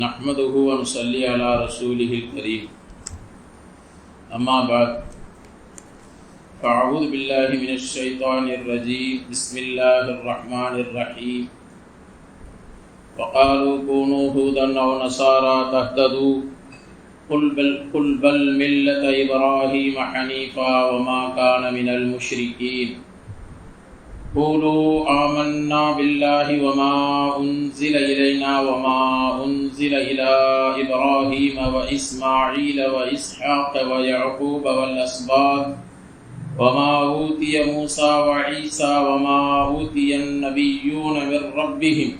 नहमदुहु व नसल्ली अला रसूलिहिल करीम अम्मा बाद फ़अऊज़ु बिल्लाहि मिनश शैतानिर रजीम बिस्मिल्लाहिर रहमानिर रहीम वक़ालू कूनू हुदन अव नसारा तहतदू कुल बल मिल्लत इब्राहीम हनीफ़ा वमा कान मिनल मुशरिकीन क़ूलू आमन्ना बिल्लाहि वमा उन्ज़िल इलैना वमा उन्ज़िल इला इब्राहीम व इस्माईल व इसहाक़ व याक़ूब वल अस्बात वमा ऊतिय मूसा व ईसा वमा ऊतिय नबिय्यून मिन रब्बिहिम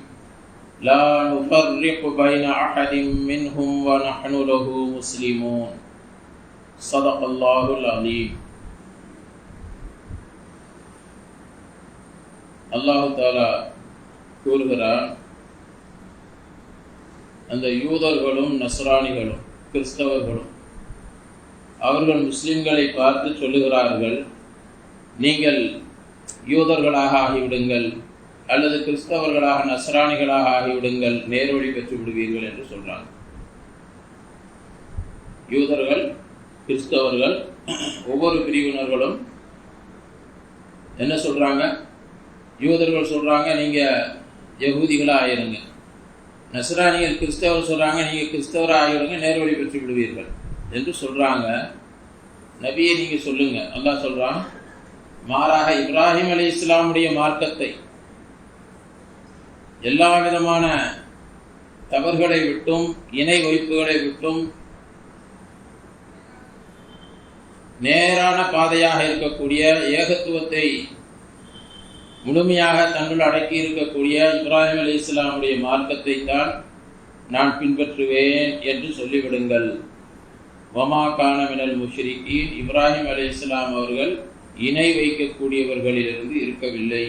ला नुफ़र्रिक़ु बैन अहदिम मिनहुम व नहनु लहु मुस्लिमून। सदक़ल्लाहुल अज़ीम। அல்லாஹு தஆலா கூறுகிறார், அந்த யூதர்களும் நஸ்ரானிகளும் கிறிஸ்தவர்களும் அவர்கள் முஸ்லிம்களை பார்த்து சொல்லுகிறார்கள், நீங்கள் யூதர்களாக ஆகிவிடுங்கள் அல்லது கிறிஸ்தவர்களாக நஸ்ரானிகளாக ஆகிவிடுங்கள், நேர்வழி பெற்று விடுவீர்கள் என்று சொல்றாங்க. யூதர்கள் கிறிஸ்தவர்கள் ஒவ்வொரு பிரிவினர்களும் என்ன சொல்றாங்க? யூதர்கள் சொல்றாங்க நீங்க யகூதிகளா ஆயிருங்க, நஸ்ரானிகள் கிறிஸ்தவர் சொல்றாங்க நீங்க கிறிஸ்தவராக ஆகிவிடுங்க, நேர்வழி பெற்று விடுவீர்கள் என்று சொல்றாங்க. நபியை நீங்க சொல்லுங்க. அல்லாஹ் சொல்றான், மாறாக இப்ராஹிம் அலைஹிஸ்ஸலாமுடைய மார்க்கத்தை எல்லா விதமான தவறுகளை விட்டும் இணை வைப்புகளை விட்டும் நேரான பாதையாக இருக்கக்கூடிய ஏகத்துவத்தை முழுமையாக தன்னுள் அடக்கி இருக்கக்கூடிய இப்ராஹிம் அலைஹிஸ்ஸலாமுடைய மார்க்கத்தை தான் நான் பின்பற்றுவேன் என்று சொல்லிவிடுங்கள். வமா கான மினல் முஷ்ரிகீன், இப்ராஹிம் அலைஹிஸ்ஸலாம் அவர்கள் இணை வைக்கக்கூடியவர்களிலிருந்து இருக்கவில்லை.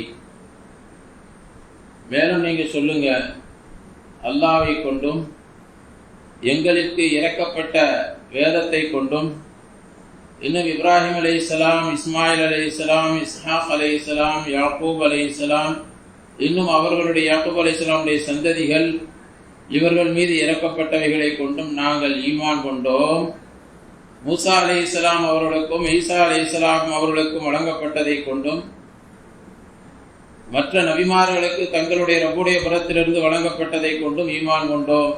மேலும் நீங்க சொல்லுங்க, அல்லாஹ்வை கொண்டும் எங்களுக்கு இறக்கப்பட்ட வேதத்தை கொண்டும் இன்னும் இப்ராஹிம் அலைஹிஸ்ஸலாம், இஸ்மாயில் அலைஹிஸ்ஸலாம், இஸ்ஹாக் அலைஹிஸ்ஸலாம், யாக்கூப் அலைஹிஸ்ஸலாம், இன்னும் அவர்களுடைய யாக்கூப் அலைஹிஸ்ஸலாமுடைய சந்ததிகள் இவர்கள் மீது இறக்கப்பட்டவைகளை கொண்டும் நாங்கள் ஈமான் கொண்டோம். மூசா அலைஹிஸ்ஸலாம் அவர்களுக்கும் ஈசா அலைஹிஸ்ஸலாம் அவர்களுக்கும் வழங்கப்பட்டதை கொண்டும் மற்ற நபிமார்களுக்கு தங்களுடைய ரப்புடைய புறத்திலிருந்து வழங்கப்பட்டதை கொண்டும் ஈமான் கொண்டோம்.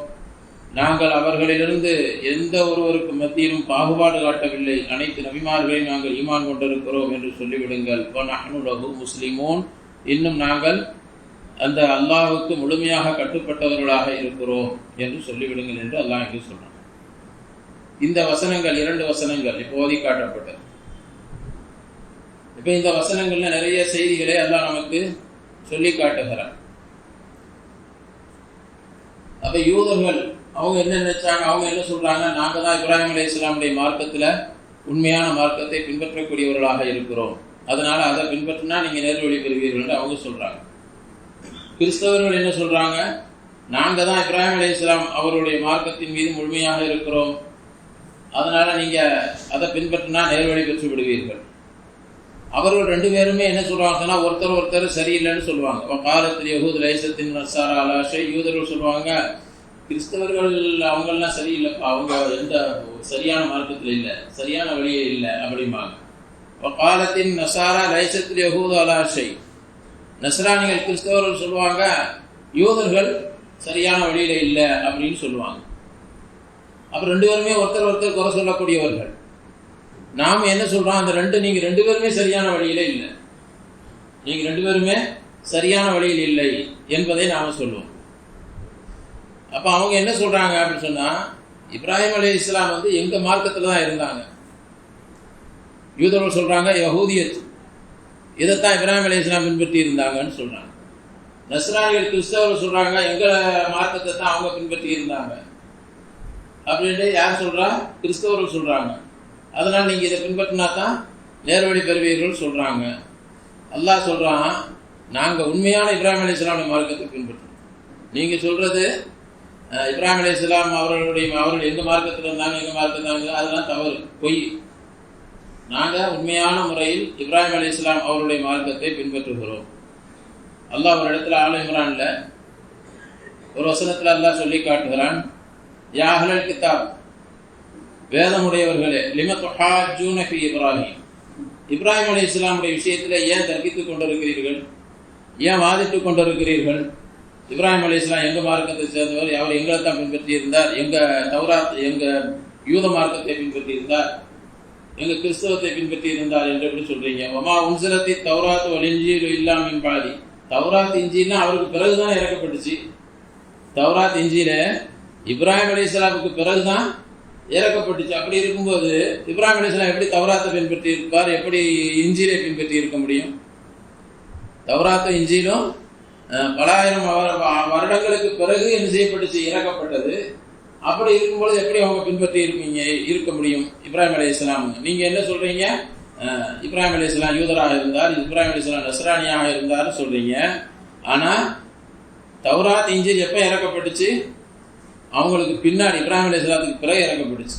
நாங்கள் அவர்களிலிருந்து எந்த ஒருவருக்கு மத்தியிலும் பாகுபாடு காட்டவில்லை, அனைத்து நபிமார்களையும் நாங்கள் ஈமான் கொண்டிருக்கிறோம் என்று சொல்லிவிடுங்கள். வநஹ்னு லஹு முஸ்லிமூன், இன்னும் நாங்கள் அந்த அல்லாஹ்வுக்கு முழுமையாக கட்டுப்பட்டவர்களாக இருக்கிறோம் என்று சொல்லிவிடுங்கள் என்று அல்லாஹ் இங்கு சொன்னான். இந்த வசனங்கள் 2 வசனங்கள் இப்போ ஓதி காட்டப்பட்டது. இப்போ இந்த வசனங்கள்ல நிறைய செய்திகளை அல்லாஹ் நமக்கு சொல்லி காட்டுகிறார். அப்ப யூதர்கள் அவங்க என்ன நினைச்சாங்க? அவங்க என்ன சொல்றாங்க? நாங்க தான் இப்ராஹிம் அலைஹிஸ்ஸலாமுடைய மார்க்கத்துல உண்மையான மார்க்கத்தை பின்பற்றக்கூடியவர்களாக இருக்கிறோம், அதனால அதை பின்பற்றினா நீங்க நேர்வழி பெறுவீர்கள் என்று அவங்க சொல்றாங்க. கிறிஸ்தவர்கள் என்ன சொல்றாங்க? நாங்க தான் இப்ராஹிம் அலைஹிஸ்ஸலாம் அவருடைய மார்க்கத்தின் மீது முழுமையாக இருக்கிறோம், அதனால நீங்க அதை பின்பற்றினா நேர்வழி பெற்று விடுவீர்கள். அவர்கள் 2 பேருமே என்ன சொல்றாங்கன்னா, ஒருத்தர் சரியில்லைன்னு சொல்லுவாங்க. காலத்தில் யஹூத் லைசத்தின் நஸாரா அலா ஷை, யூதர்கள் சொல்லுவாங்க கிறிஸ்தவர்கள் அவங்கெல்லாம் சரியில்லைப்பா, அவங்க எந்த சரியான மார்க்கத்தில் இல்லை, சரியான வழியே இல்லை அப்படிம்பாங்க. காலத்தின் நஸாரா லைசத்தில் யஹூத் அலா ஷை, நஸ்ரானிகள் கிறிஸ்தவர்கள் சொல்லுவாங்க யூதர்கள் சரியான வழியில இல்லை அப்படின்னு சொல்லுவாங்க. அப்ப 2 பேருமே ஒருத்தர் குறை சொல்லக்கூடியவர்கள். நாம என்ன சொல்றோம்? அந்த நீங்க 2 பேருமே சரியான வழியில இல்லை, நீங்க 2 பேருமே சரியான வழியில் இல்லை என்பதை நாம சொல்லுவோம். அப்ப அவங்க என்ன சொல்றாங்க அப்படின்னு சொன்னா, இப்ராஹிம் அலைஹிஸ்ஸலாம் எங்க மார்க்கத்துல தான் இருந்தாங்க. யூதர்கள் சொல்றாங்க யஹூதியத், இதைத்தான் இப்ராஹிம் அலைஹிஸ்ஸலாம் பின்பற்றி இருந்தாங்கன்னு சொல்றாங்க. நஸ்ரானிகள் கிறிஸ்தவர்கள் சொல்றாங்க எங்க மார்க்கத்தை தான் அவங்க பின்பற்றி இருந்தாங்க அப்படின்ட்டு யார் சொல்றா? கிறிஸ்தவர்கள் சொல்றாங்க. அதனால நீங்க இதை பின்பற்றினா தான் நேர்வழி பெறுவீர்கள் சொல்றாங்க. அல்லாஹ் சொல்றான், நாங்க உண்மையான இப்ராஹிம் அலைஹிஸ்ஸலாமுடைய மார்க்கத்தை பின்பற்றோம். நீங்க சொல்றது இப்ராஹிம் அலைஹிஸ்ஸலாம் அவர்கள் எங்க மார்க்கத்தில் இருந்தாங்க, எங்க மார்க்கத்தில் அதெல்லாம் தவறு, பொய். நாங்க உண்மையான முறையில் இப்ராஹிம் அலைஹிஸ்ஸலாம் அவருடைய மார்க்கத்தை பின்பற்றுகிறோம். அல்லாஹ் ஒரு இடத்துல ஆல இம்ரான்ல ஒரு வசனத்தில் அல்லாஹ் சொல்லி காட்டுகிறான், யா அஹ்லல் கிதாப், வேதமுடையவர்களே, லிம துஹாஜ்ஜூன ஃபீ இப்ராஹிம், இப்ராஹிம் அலைஹிஸ்ஸலாமுடைய விஷயத்தில் ஏன் தர்க்கித்துக் கொண்டிருக்கிறீர்கள், ஏன் வாதிட்டுக் கொண்டிருக்கிறீர்கள்? இப்ராஹிம் அலைஹிஸ்ஸலாம் எங்கள் மார்க்கத்தை சேர்ந்தவர், அவர் எங்களை தான் பின்பற்றி இருந்தார், எங்கள் தௌராத் எங்கள் யூத மார்க்கத்தை பின்பற்றி இருந்தார், எங்கள் கிறிஸ்தவத்தை பின்பற்றி இருந்தார் என்று எப்படி சொல்றீங்க? வமா உன்சிலத்தி தௌராத் வல் இன்ஜீல் இல்லா மின் பாதி, தௌராத் இன்ஜீல்னா அவருக்கு பிறகுதான் இறக்கப்பட்டுச்சு. தௌராத் இன்ஜீல இப்ராஹிம் அலைஹிஸ்ஸலாமுக்கு பிறகுதான் இறக்கப்பட்டுச்சு. அப்படி இருக்கும்போது இப்ராஹிம் அலைஹிஸ்ஸலாம் எப்படி தௌராத்தை பின்பற்றி இருப்பார், எப்படி இன்ஜீலை பின்பற்றி இருக்க முடியும்? தௌராத்தும் இன்ஜீலும் பல ஆயிரம் வருடங்களுக்கு பிறகு என்ன செய்யப்பட்டுச்சு, இறக்கப்பட்டது. அப்படி இருக்கும்போது எப்படி அவங்க பின்பற்றி இருக்க முடியும் இப்ராஹிம் அலைஹிஸ்ஸலாம்? நீங்க என்ன சொல்றீங்க? இப்ராஹிம் அலைஹிஸ்ஸலாம் யூதராக இருந்தார், இப்ராஹிம் அலைஹிஸ்ஸலாம் நஸ்ரானியாக இருந்தார் சொல்றீங்க. ஆனா தௌராத் இன்ஜீல் எப்ப இறக்கப்பட்டுச்சு? அவங்களுக்கு பின்னாடி, இப்ராஹிம் அலைஹிஸ்ஸலாத்துக்கு பிறகு இறக்கப்பட்டுச்சு.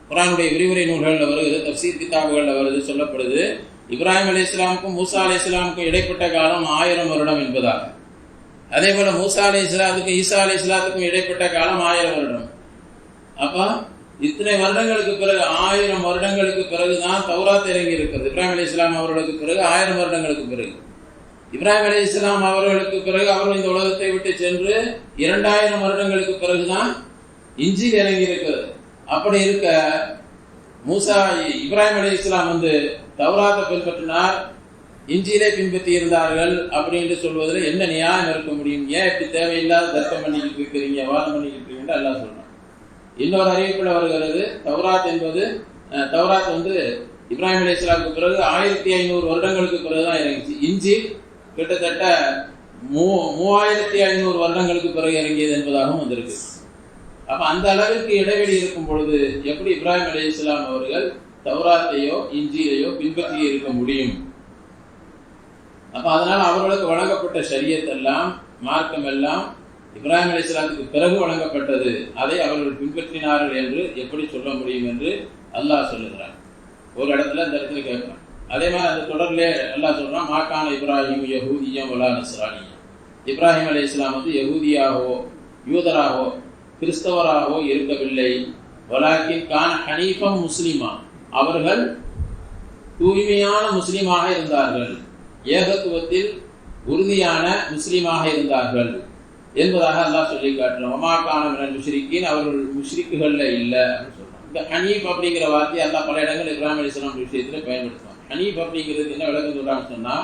குர்ஆனுடைய விரிவுரை நூல்களில் வருது, தஃசீர் கிதாபுகளில் வருது, சொல்லப்படுது இப்ராஹிம் அலைஹிஸ்ஸலாமுக்கும் மூசா அலைஹிஸ்ஸலாமுக்கும் இடைப்பட்ட காலம் 1000 வருடம் என்பதாக. அதே போல மூசா அலைஹிஸ்ஸலாத்துக்கும் ஈசா அலைஹிஸ்ஸலாத்துக்கும் இடைப்பட்ட காலம் 1000 வருடம். அப்ப இத்தனை வருடங்களுக்கு பிறகு, 1000 வருடங்களுக்கு பிறகுதான் தௌராத் இறங்கி இருக்கிறது. இப்ராஹிம் அலைஹிஸ்ஸலாம் அவர்களுக்கு பிறகு 1000 வருடங்களுக்கு பிறகு. இப்ராஹிம் அலைஹிஸ்ஸலாம் அவர்களுக்கு பிறகு அவர்கள் இந்த உலகத்தை விட்டு சென்று 2000 வருடங்களுக்கு பிறகுதான் இன்ஜீல் இறங்கி இருக்கிறது. அப்படி இருக்க இப்ராஹிம் அலைஹிஸ்ஸலாம் தௌராத்தை பின்பற்றினார், இன்ஜீலை பின்பற்றி இருந்தார்கள் அப்படின்னு சொல்வதில் என்ன நியாயம் இருக்க முடியும்? ஏன் இப்படி தேவையில்லாத தர்க்கம் பண்ணிக்கிட்டு இருக்கிறீங்க, வாதம் பண்ணிக்கிட்டு இருக்கீங்கன்னு எல்லாம் சொல்றாங்க. இன்னொரு அறிவிப்பில் வருகிறது, தௌராத் என்பது தௌராத் இப்ராஹிம் அலைஹிஸ்ஸலாமுக்கு பிறகு 1500 வருடங்களுக்கு பிறகுதான் இறங்கிச்சு. இன்ஜீல் கிட்டத்தட்ட 3500 வருடங்களுக்கு பிறகு இறங்கியது என்பதாகவும் வந்திருக்கு. அப்ப அந்த அளவிற்கு இடைவெளி இருக்கும் பொழுது எப்படி இப்ராஹிம் அலைஹிஸ்ஸலாம் அவர்கள் தௌராத்தையோ இன்ஜீலையோ பின்பற்றி இருக்க முடியும்? அப்ப அதனால அவர்களுக்கு வழங்கப்பட்ட ஷரியத் எல்லாம், மார்க்கம் எல்லாம் இப்ராஹிம் அலைஹிஸ்ஸலாத்துக்கு பிறகு வழங்கப்பட்டது. அதை அவர்கள் பின்பற்றினார்கள் என்று எப்படி சொல்ல முடியும் என்று அல்லாஹ் சொல்லுகிறார். ஒரு இடத்துல இந்த இடத்துல கேட்கிறான். அதே மாதிரி அந்த தொடர்ல அல்லாஹ் சொல்றான், மாகான இப்ராஹிம் யஹூதியம் வலா நஸ்ரானியம், இப்ராஹிம் அலைஹிஸ்ஸலாம் யஹூதியாகவோ யூதராகவோ கிறிஸ்தவராகவோ இருக்கவில்லை. வலாக்கின் கான ஹனீஃபம் முஸ்லிமா, அவர்கள் தூய்மையான முஸ்லிமாக இருந்தார்கள், ஏகத்துவத்தில் உறுதியான முஸ்லிமாக இருந்தார்கள் என்பதாக அல்லாஹ் சொல்லி காட்டுறோம். வமாகான மினல் முஷ்ரிக்கீன், அவர்கள் முஷ்ரிக்குகள்ல இல்லை அப்படின்னு சொல்றாங்க. இந்த ஹனீஃப் அப்படிங்கிற வார்த்தையை அல்லாஹ் பல இடங்கள் இப்ராஹிம் அலைஹிஸ்ஸலாம் விஷயத்துல பயன்படுத்துவாங்க. ஹனீஃப் அப்படிங்கிறது என்ன விளக்கம் சொல்றான்னு சொன்னா,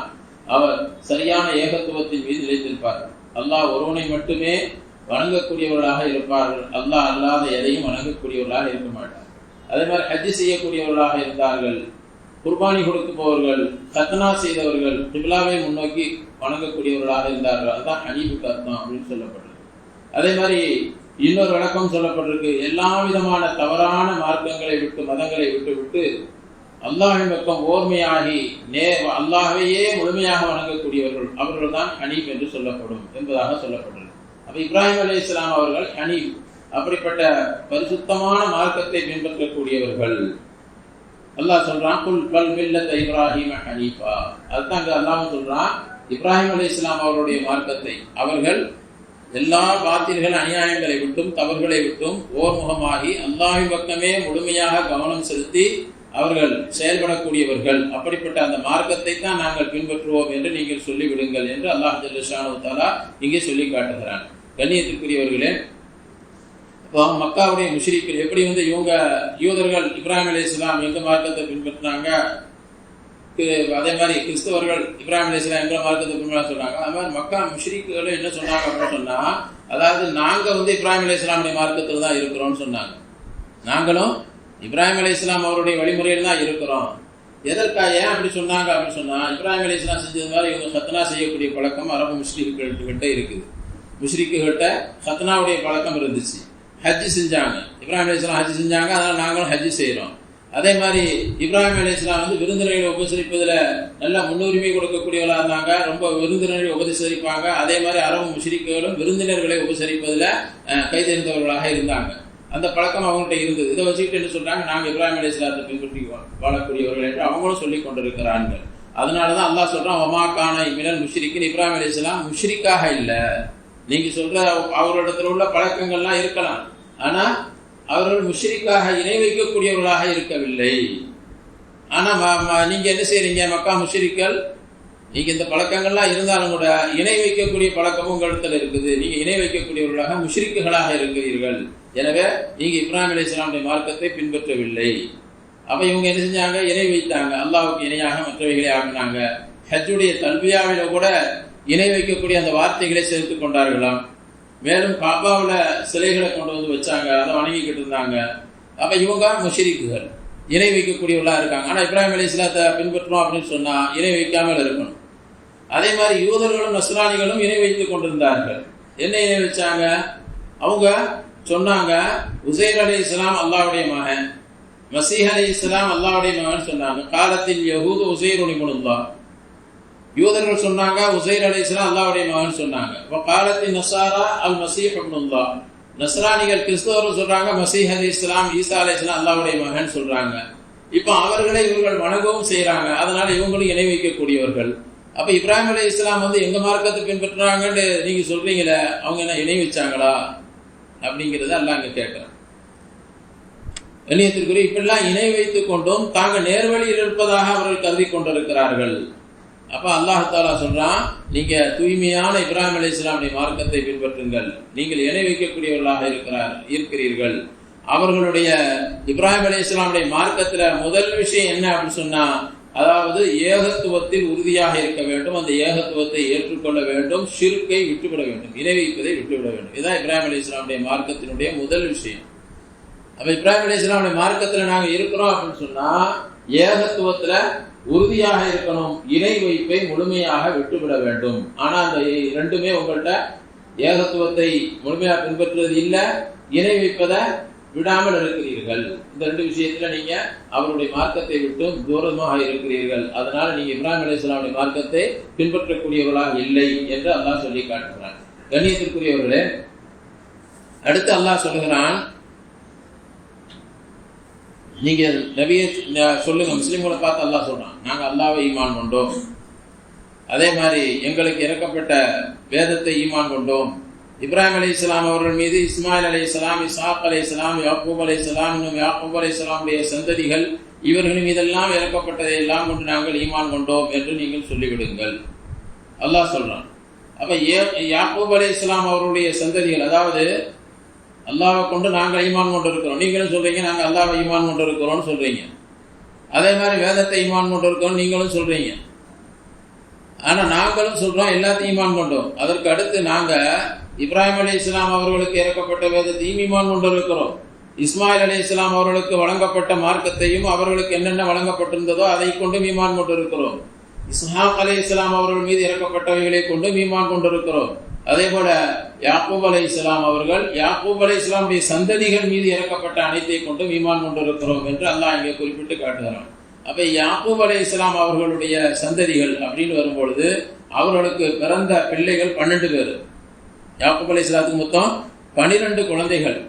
அவர் சரியான ஏகத்துவத்தின் மீது நிலைத்திருப்பார்கள், அல்லாஹ் ஒருவனை மட்டுமே வணங்கக்கூடியவர்களாக இருப்பார்கள், அல்லாஹ் அல்லாத எதையும் வணங்கக்கூடியவர்களாக இருக்க மாட்டார். அதே மாதிரி ஹஜ் செய்யக்கூடியவர்களாக இருந்தார்கள், குர்பானி கொடுக்குபவர்கள், கத்னா செய்தவர்கள், கிப்லாவை முன்னோக்கி வணங்கக்கூடியவர்களாக இருந்தார்கள். அதுதான் ஹனீஃபுக்கு அர்த்தம் அப்படின்னு சொல்லப்பட்டிருக்கு. அதே மாதிரி இன்னொரு விளக்கம் சொல்லப்பட்டிருக்கு, எல்லா விதமான தவறான மார்க்கங்களை விட்டு, மதங்களை விட்டு அல்லாஹ்வின் பக்கம் ஓர்மையாகி அல்லாஹ்வையே முழுமையாக வணங்கக்கூடியவர்கள், அவர்கள் தான் ஹனீஃப் என்று சொல்லப்படும் என்பதாக சொல்லப்பட்டிருக்கு. அப்ப இப்ராஹிம் அலைஹிஸ்ஸலாம் அவர்கள் ஹனீஃப், அப்படிப்பட்ட பரிசுத்தமான மார்க்கத்தை பின்பற்றக்கூடியவர்கள். அல்லாஹ் சொல்றான், குல் பல் மில்லத இப்ராஹிம ஹனீஃபா, அதுதான் அல்லாஹ் சொல்றான், இப்ராஹிம் அலைஹிஸ்ஸலாம் அவருடைய மார்க்கத்தை அவர்கள் எல்லா பாத்தில்கள் அநியாயங்களை விட்டும் தவறுகளை விட்டும் ஓர்முகமாகி அல்லாஹ்வின் பக்கமே முழுமையாக கவனம் செலுத்தி அவர்கள் செயல்படக்கூடியவர்கள். அப்படிப்பட்ட அந்த மார்க்கத்தை தான் நாங்கள் பின்பற்றுவோம் என்று நீங்கள் சொல்லிவிடுங்கள் என்று அல்லாஹ் ஜல்ல ஷானஹு தஆலா இங்கே சொல்லி காட்டுகிறான். கண்ணியத்திற்குரியவர்களே, இப்போ மக்காவுடைய முஷ்ரிக்கள் எப்படி இவங்க யூதர்கள் இப்ராஹிம் அலைஹிஸ்ஸலாம் எங்க மார்க்கத்தை பின்பற்றினாங்க, அதே மாதிரி கிறிஸ்தவர்கள் இப்ராஹிம் அலைஹிஸ்ஸலாம் எங்க மார்க்கத்தை பின்பற்ற சொன்னாங்க. அது மாதிரி மக்கா முஷ்ரிக்குகள் என்ன சொன்னாங்க அப்படின்னு சொன்னா, அதாவது நாங்க இப்ராஹிம் அலைஹிஸ்ஸலாமுடைய மார்க்கத்தில் தான் இருக்கிறோம்னு சொன்னாங்க. நாங்களும் இப்ராஹிம் அலைஹிஸ்ஸலாம் அவருடைய வழிமுறையில் தான் இருக்கிறோம். எதற்காக, ஏன் அப்படி சொன்னாங்க அப்படின்னு சொன்னா, இப்ராஹிம் அலைஹிஸ்ஸலாம் செஞ்சது மாதிரி இவங்க ஹத்னா செய்யக்கூடிய பழக்கம் அரபு முஸ்லிம்கிட்ட இருக்குது. முஷ்ரிக்குகள்கிட்ட ஹத்னாவுடைய பழக்கம் இருந்துச்சு. ஹஜ் செஞ்சாங்க, இப்ராஹிம் அலைஹிஸ்ஸலாம் ஹஜ் செஞ்சாங்க, அதனால நாங்களும் ஹஜ் செய்யறோம். அதே மாதிரி இப்ராஹிம் அலைஹிஸ்ஸலாம் விருந்தினர்களை உபசரிப்பதில் நல்ல முன்னுரிமை கொடுக்கக்கூடியவர்களாக இருந்தாங்க, ரொம்ப விருந்தினர்களை உபசரிப்பாங்க. அதே மாதிரி அரபு முஷ்ரிக்குகளும் விருந்தினர்களை உபசரிப்பதில் கைதேர்ந்தவர்களாக இருந்தாங்க. அந்த பழக்கம் அவங்கள்ட்ட இருந்தது. இதை வச்சுக்கிட்டு என்ன சொல்றாங்க, நாங்கள் இப்ராஹிம் அலைஹிஸ்ஸலாத்தை பின்பற்றி வாழக்கூடியவர்கள் என்று அவங்களும் சொல்லிக் கொண்டிருக்கிறார்கள். அதனாலதான் அல்லாஹ் சொல்றான், வமா கான மினல் முஷ்ரிக்கீன், இப்ராஹிம் அலைஹிஸ்ஸலாம் முஷ்ரிக்காக இல்லை, நீங்க சொல்ற அவர்களிடத்தில் உள்ள பழக்கங்கள்லாம் இருக்கலாம், ஆனா அவர்கள் முஷ்ரிக்காக இணை வைக்கக்கூடியவர்களாக இருக்கவில்லை. ஆனா நீங்க என்ன செய்றீங்க, மக்கா முஷ்ரிக்கள் நீங்க இந்த பழக்கங்கள்லாம் இருந்தாலும் கூட இணை வைக்கக்கூடிய பழக்கமும் உங்களிடத்தில் இருக்குது. நீங்க இணை வைக்கக்கூடியவர்களாக முஷ்ரிக்குகளாக இருக்கிறீர்கள். எனவே நீங்க இப்ராஹிம் அலைஹிஸ்ஸலாமுடைய மார்க்கத்தை பின்பற்றவில்லை. அப்ப இவங்க என்ன செஞ்சாங்க, இணை வைத்தாங்க, அல்லாஹ்வுக்கு இணையாக மற்றவைகளை ஆக்கினாங்க. ஹஜ்ஜுடைய தல்பியாவில கூட இணை வைக்கக்கூடிய அந்த வார்த்தைகளை சேர்த்து கொண்டார்களாம். மேலும் காபாவில் சிலைகளை கொண்டு வந்து வச்சாங்க, அதை வணங்கிக்கிட்டு இருந்தாங்க. அப்ப இவங்க முஷ்ரிக்குகள், இணை வைக்கக்கூடியவர்களா இருக்காங்க. ஆனா இப்ராஹிம் அலைஹிஸ்ஸலாத்தை பின்பற்றணும் அப்படின்னு சொன்னா இணை வைக்காமல் இருக்கணும். அதே மாதிரி யூதர்களும் நஸ்ரானிகளும் இணை வைத்துக் கொண்டிருந்தார்கள். என்ன இணை வச்சாங்க, அவங்க சொன்னாங்க உசைர் அலைஹிஸ்ஸலாம் அல்லாஹ்வுடைய மகன், மசீஹ் அலைஹிஸ்ஸலாம் அல்லாஹ்வுடைய மகன் சொன்னாங்க. காலத்தில் யஹூது உசைர் இப்னுல்லாஹ், யூதர்கள் சொன்னாங்க உசைர் அலைஹிஸ்ஸலாம் அல்லாஹ்வுடைய மகன் சொன்னாங்க. காலத்தில் நஸாரா அல் மசீஹ் இப்னுல்லாஹ், நஸ்ரானிகள் கிறிஸ்தவர்கள் சொல்றாங்க மசீஹ் அலைஹிஸ்ஸலாம் ஈசா அலைஹிஸ்ஸலாம் அல்லாஹ்வுடைய மகன் சொல்றாங்க. இப்போ அவர்களை இவர்கள் வணங்கவும் செய்யறாங்க, அதனால இவங்களும் இணை வைக்கக்கூடியவர்கள். அப்ப இப்ராஹிம் அலைஹிஸ்ஸலாம் எங்க மார்க்கத்தை பின்பற்றுறாங்கன்னு நீங்க சொல்றீங்களே, அவங்க என்ன இணை வச்சாங்களா அப்படிங்கிறத அல்லாஹ் அங்க கேட்கிறான். கண்ணியத்திற்குரிய இப்படிலாம் இணை வைத்துக் கொண்டும் தாங்க நேர்வழியில் இருப்பதாக அவர்கள் கருதி கொண்டிருக்கிறார்கள். அப்ப அல்லாஹ் தஆலா சொல்றான், நீங்க தூய்மையான இப்ராஹிம் அலைஹிஸ்ஸலாமுடைய மார்க்கத்தை பின்பற்றுங்கள், நீங்கள் இணை வைக்கக்கூடியவர்களாக இருக்கிறீர்கள். அவர்களுடைய இப்ராஹிம் அலைஹிஸ்ஸலாமுடைய மார்க்கத்துல முதல் விஷயம் என்ன அப்படின்னு சொன்னா, அதாவது ஏகத்துவத்தில் உறுதியாக இருக்க வேண்டும், அந்த ஏகத்துவத்தை ஏற்றுக்கொள்ள வேண்டும், ஷிர்கை விட்டுவிட வேண்டும், இணை வைப்பதை விட்டுவிட வேண்டும். இதுதான் இப்ராஹிம் அலைஹிஸ்ஸலாமுடைய மார்க்கத்தினுடைய முதல் விஷயம். அப்ப இப்ராஹிம் அலைஹிஸ்ஸலாமுடைய மார்க்கத்துல நாங்க இருக்கிறோம் அப்படின்னு சொன்னா ஏகத்துவத்துல உறுதியாக இருக்கணும், இணை வைப்பை முழுமையாக விட்டுவிட வேண்டும். ஆனா அந்த ரெண்டுமே உங்கள்கிட்ட ஏகத்துவத்தை முழுமையாக பின்பற்றுவது இல்லை, இணை வைப்பதை விடாமல் இருக்கிறீர்கள். இந்த ரெண்டு விஷயத்துல நீங்க அவருடைய மார்க்கத்தை விட்டு தூரமாக இருக்கிறீர்கள். அதனால நீங்க இப்ராஹிம் அலைஹிஸ்ஸலாமுடைய மார்க்கத்தை பின்பற்றக்கூடியவர்களாக இல்லை என்று அல்லாஹ் சொல்லி காட்டுகிறான். கண்ணியத்திற்குரியவர்களே, அடுத்து அல்லாஹ் சொல்லுகிறான், நீங்க நபியை சொல்லுங்க, முஸ்லிம்களை பார்த்து அல்லாஹ் சொல்றான், நாங்க அல்லாஹ்வை ஈமான் கொண்டோம், அதே மாதிரி எங்களுக்கு இறக்கப்பட்ட வேதத்தை ஈமான் கொண்டோம். இப்ராஹிம் அலைஹிஸ்ஸலாம் அவர்கள் மீது இஸ்மாயில் அலைஹிஸ்ஸலாம், இஸ்ஹாக் அலைஹிஸ்ஸலாம், யாக்கூப் அலைஹிஸ்ஸலாம், இன்னும் யாக்கூப் அலைஹிஸ்ஸலாமுடைய சந்ததிகள் இவர்கள் மீதெல்லாம் இறக்கப்பட்டதை எல்லாம் கொண்டு நாங்கள் ஈமான் கொண்டோம் என்று நீங்கள் சொல்லிவிடுங்கள் அல்லாஹ் சொல்றான். அப்ப யாக்கூப் அலைஹிஸ்ஸலாம் அவருடைய சந்ததிகள், அதாவது அல்லாஹ்வை கொண்டு நாங்கள் ஈமான் கொண்டு இருக்கிறோம், நீங்களும் சொல்றீங்க நாங்கள் அல்லாஹ்வை ஈமான் கொண்டு இருக்கிறோம்னு சொல்றீங்க. அதே மாதிரி வேதத்தை ஈமான் கொண்டு இருக்கிறோம் நீங்களும் சொல்றீங்க. ஆனா நாங்களும் சொல்றோம் எல்லாத்தையும் ஈமான் கொண்டோம். அதற்கு அடுத்து நாங்க இப்ராஹிம் அலைஹிஸ்ஸலாம் அவர்களுக்கு இறக்கப்பட்ட வேதத்தையும் ஈமான் கொண்டு இருக்கிறோம். இஸ்மாயில் அலைஹிஸ்ஸலாம் அவர்களுக்கு வழங்கப்பட்ட மார்க்கத்தையும் அவர்களுக்கு என்னென்ன வழங்கப்பட்டிருந்ததோ அதை கொண்டு ஈமான் கொண்டு இருக்கிறோம். இஸ்ஹாக் அலைஹிஸ்ஸலாம் அவர்கள் மீது இறக்கப்பட்டவைகளை கொண்டு ஈமான் கொண்டு இருக்கிறோம். அதே போல யாக்கூப் அலைஹிஸ்ஸலாம் அவர்கள் யாக்கூப் அலைஹிஸ்ஸலாமுடைய சந்ததிகள் மீது இறக்கப்பட்ட அனைத்தை கொண்டு ஈமான் கொண்டு இருக்கிறோம் என்று அல்லாஹ் இங்கே குறிப்பிட்டு காட்டுகிறான். அப்ப யாக்கூப் அலைஹிஸ்ஸலாம் அவர்களுடைய சந்ததிகள் அப்படின்னு வரும்பொழுது அவர்களுக்கு பிறந்த பிள்ளைகள் 12 பேர். யாக்கூப் அலைஹிஸ்ஸலாத்துக்கு மொத்தம் 12 குழந்தைகள்.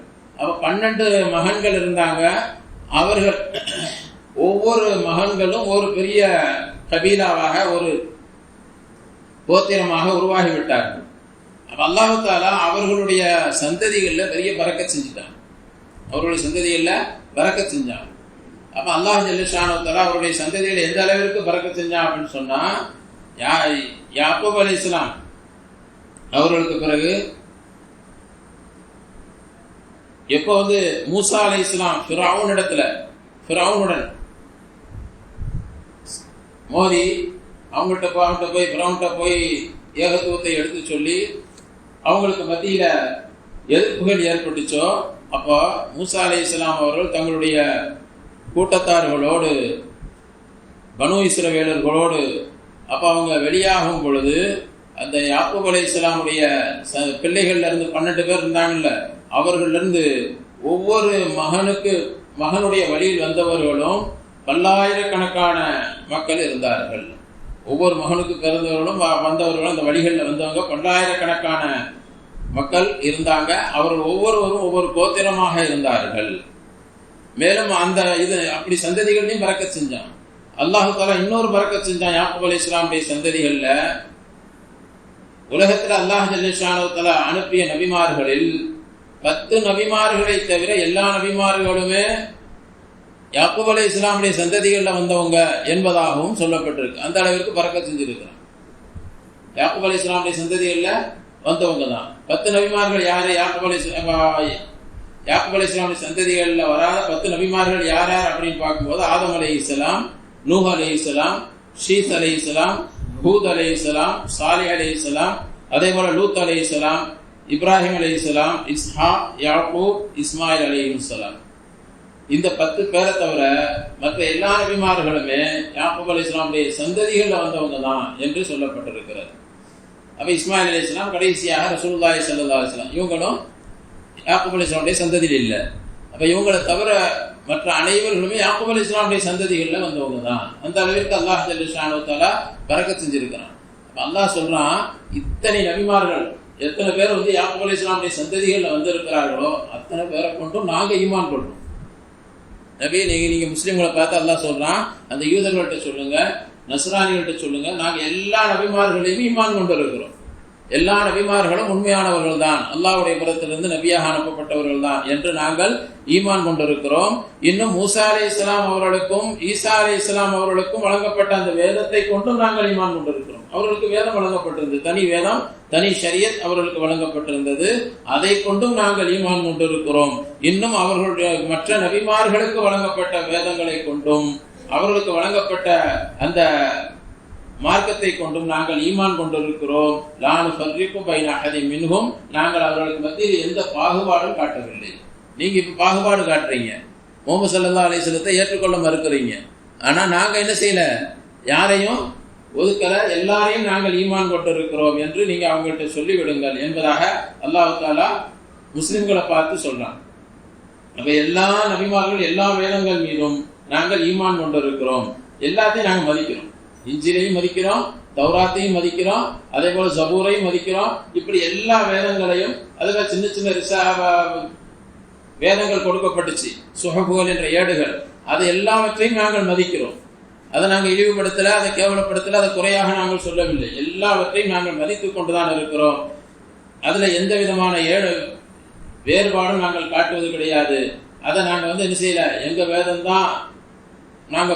அப்ப 12 மகன்கள் இருந்தாங்க. அவர்கள் ஒவ்வொரு மகன்களும் ஒரு பெரிய கபீலாவாக ஒரு கோத்திரமாக உருவாகிவிட்டார்கள். அப்ப அல்லாஹ் தஆலா அவர்களுடைய சந்ததிகள்ல பெரிய பரக்கத் செஞ்சுட்டாங்க, அவர்களுடைய சந்ததிகள்ல பரக்கத் செஞ்சாங்க. அப்ப அல்லாஹ் ஜல்ல ஷானஹு தஆலா அவருடைய சந்ததிகள் எந்த அளவிற்கு பரக்கத் செஞ்சான் அப்படின்னு சொன்னா, யாக்கூப் அலைஹிஸ்ஸலாம் அவர்களுக்கு பிறகு எப்போ மூசா அலைஹிஸ்ஸலாம் ஃபிரௌனுடன் மோதி அவங்கள்ட்ட போய் ஃபிரௌன்கிட்ட போய் ஏகத்துவத்தை எடுத்து சொல்லி அவங்களுக்கு மத்தியில எதிர்ப்புகள் ஏற்பட்டுச்சோ, அப்போ மூசா அலைஹிஸ்ஸலாம் அவர்கள் தங்களுடைய கூட்டத்தார்களோடு பனு இஸ்ரவேலர்களோடு அப்போ அவங்க வெளியாகும் பொழுது அந்த யாக்கூப் அலைஹிஸ்ஸலாமுடைய பிள்ளைகள்ல இருந்து 12 பேர் இருந்தாங்கல்ல, அவர்கள இருந்து ஒவ்வொரு மகனுடைய வழியில் வந்தவர்களும் பல்லாயிரக்கணக்கான மக்கள் இருந்தார்கள். ஒவ்வொரு மகனுக்கு பிறந்தவர்களும் வந்தவர்களும் அந்த வழிகளில் வந்தவங்க பல்லாயிரக்கணக்கான மக்கள் இருந்தாங்க. அவர்கள் ஒவ்வொருவரும் ஒவ்வொரு கோத்திரமாக இருந்தார்கள். மேலும் அந்த இது அப்படி சந்ததிகளையும் பரக்கத் செஞ்சான். அல்லாஹ் தஆலா இன்னொரு பரக்கத் செஞ்சான் யாக்கூப் அலைஹிஸ்ஸலாமுடைய சந்ததிகள்ல. உலகத்தில் அல்லாஹ் ஜல்லஷானு தஆலா அனுப்பிய நபிமார்களில் 10 நபிமார்களை தவிர எல்லா நபிமார்களுமே யாக்கூப் அலைஹிஸ்ஸலாமுடைய சந்ததிகளில் வந்தவங்க என்பதாகவும் சொல்லப்பட்டிருக்கு. அந்த அளவிற்கு பறக்கத் செஞ்சிருக்கிறான். யாக்கூப் அலைஹிஸ்ஸலாமுடைய சந்ததிகளில் வந்தவங்க தான் 10 நபிமார்கள். யாரு? யாக்கூப் அலைஹிஸ்ஸலாமுடைய சந்ததிகளில் வராத 10 நபிமார்கள் யார் யார் அப்படின்னு பார்க்கும்போது ஆதம் அலைஹிஸ்ஸலாம், நூஹ் அலைஹிஸ்ஸலாம், ஷீஸ் அலைஹிஸ்ஸலாம், ஹூத் அலைஹிஸ்ஸலாம், சாலிஹ் அலைஹிஸ்ஸலாம், அதே போல லூத் அலைஹிஸ்ஸலாம், இப்ராஹிம் அலைஹிஸ்ஸலாம், இஸ்ஹாக், யாக்கூப், இஸ்மாயில் அலைஹிஸ்ஸலாம். இந்த 10 பேரை தவிர மற்ற எல்லா நபிமார்களுமே யாக்கூப் அலைஹிஸ்ஸலாமுடைய சந்ததிகளில் வந்தவங்க தான் என்று சொல்லப்பட்டிருக்கிறது. அப்ப இஸ்மாயில் அலைஹிஸ்ஸலாம் கடைசியாக ரசூலுல்லாஹி ஸல்லல்லாஹு அலைஹி வஸல்லம், இவங்களும் யாக்கூப் அலைஹிஸ்ஸலாமுடைய சந்ததியில் இல்லை. அப்ப இவங்களை தவிர மற்ற அனைவர்களுமே யாக்கூப் அலைஹிஸ்ஸலாமுடைய சந்ததிகளில் வந்தவங்க தான். அந்த அளவிற்கு அல்லாஹ் ஜல்லஷானு தஆலா பரக்கத் செஞ்சிருக்கிறான். அப்ப அல்லாஹ் சொல்றான், இத்தனை நபிமார்கள் எத்தனை பேர் யாக்கூப் அலைஹிஸ்ஸலாமுடைய சந்ததிகளில் வந்திருக்கிறார்களோ அத்தனை பேரை கொண்டும் நாங்க ஈமான் கொள்றோம். நபி, நீங்க முஸ்லிம்களை பார்த்து அல்லாஹ் சொல்றான், அந்த யூதர்கள்ட்ட சொல்லுங்க, நஸ்ரானிகள்ட்ட சொல்லுங்க, நாங்க எல்லா நபிமார்களையும் ஈமான் கொண்டு இருக்கிறோம். எல்லா நபிமார்களும் உண்மையானவர்கள் தான், அல்லாஹ்வுடைய புறத்திலிருந்து நபியாக அனுப்பப்பட்டவர்கள் தான் என்று நாங்கள் ஈமான் கொண்டிருக்கிறோம். இன்னும் மூசா அலைஹிஸ்ஸலாம் அவர்களுக்கும் ஈசா அலைஹிஸ்ஸலாம் அவர்களுக்கும் வழங்கப்பட்ட அந்த வேதத்தை கொண்டும் நாங்கள் ஈமான் கொண்டிருக்கிறோம். அவர்களுக்கு வேதம் வழங்கப்பட்டிருந்தது, தனி வேதம், தனி ஷரியத் அவர்களுக்கு வழங்கப்பட்டிருந்தது. அதை கொண்டும் நாங்கள் ஈமான் கொண்டிருக்கிறோம். இன்னும் அவர்களுடைய மற்ற நபிமார்களுக்கு வழங்கப்பட்ட வேதங்களை கொண்டும் அவர்களுக்கு வழங்கப்பட்ட அந்த மார்க்கத்தை கொண்டும் நாங்கள் ஈமான் கொண்டிருக்கிறோம். லா நுஃபர்ரிகு பைன அஹதின் மின்ஹும், நாங்கள் அவர்களுக்கு மத்தியில் எந்த பாகுபாடும் காட்டவில்லை. நீங்க இப்ப பாகுபாடு காட்டுறீங்க, முஹம்மது ஸல்லல்லாஹு அலைஹி வஸல்லத்தை ஏற்றுக்கொள்ள மறுக்கிறீங்க. ஆனா நாங்க என்ன செய்யல, யாரையும் ஒதுக்கல, எல்லாரையும் நாங்கள் ஈமான் கொண்டிருக்கிறோம் என்று நீங்க அவங்கள்ட்ட சொல்லிவிடுங்கள் என்பதாக அல்லாஹ் தஆலா முஸ்லிம்களை பார்த்து சொல்றான். அப்ப எல்லா நபிமார்கள் எல்லா வேதங்கள் மீதும் நாங்கள் ஈமான் கொண்டிருக்கிறோம். எல்லாத்தையும் நாங்கள் மதிக்கிறோம். இஞ்சிலையும் மதிக்கிறோம், தௌராத்தையும் மதிக்கிறோம், அதே போல ஜபூரையும் மதிக்கிறோம். இப்படி எல்லா வேதங்களையும், அதுல சின்ன சின்ன வேதங்கள் கொடுக்கப்பட்டுச்சு, சுஹபுகள் என்ற ஏடுகள், அது எல்லாவற்றையும் நாங்கள் மதிக்கிறோம். அதை நாங்கள் இழிவுபடுத்தல, அதை கேவலப்படுத்தல, அதை குறையாக நாங்கள் சொல்லவில்லை. எல்லாவற்றையும் நாங்கள் மதித்து கொண்டுதான் இருக்கிறோம். அதுல எந்த விதமான வேறுபாடும் நாங்கள் காட்டுவது கிடையாது. அதை நாங்கள் என்ன செய்யல, எங்க வேதம் தான் நாங்க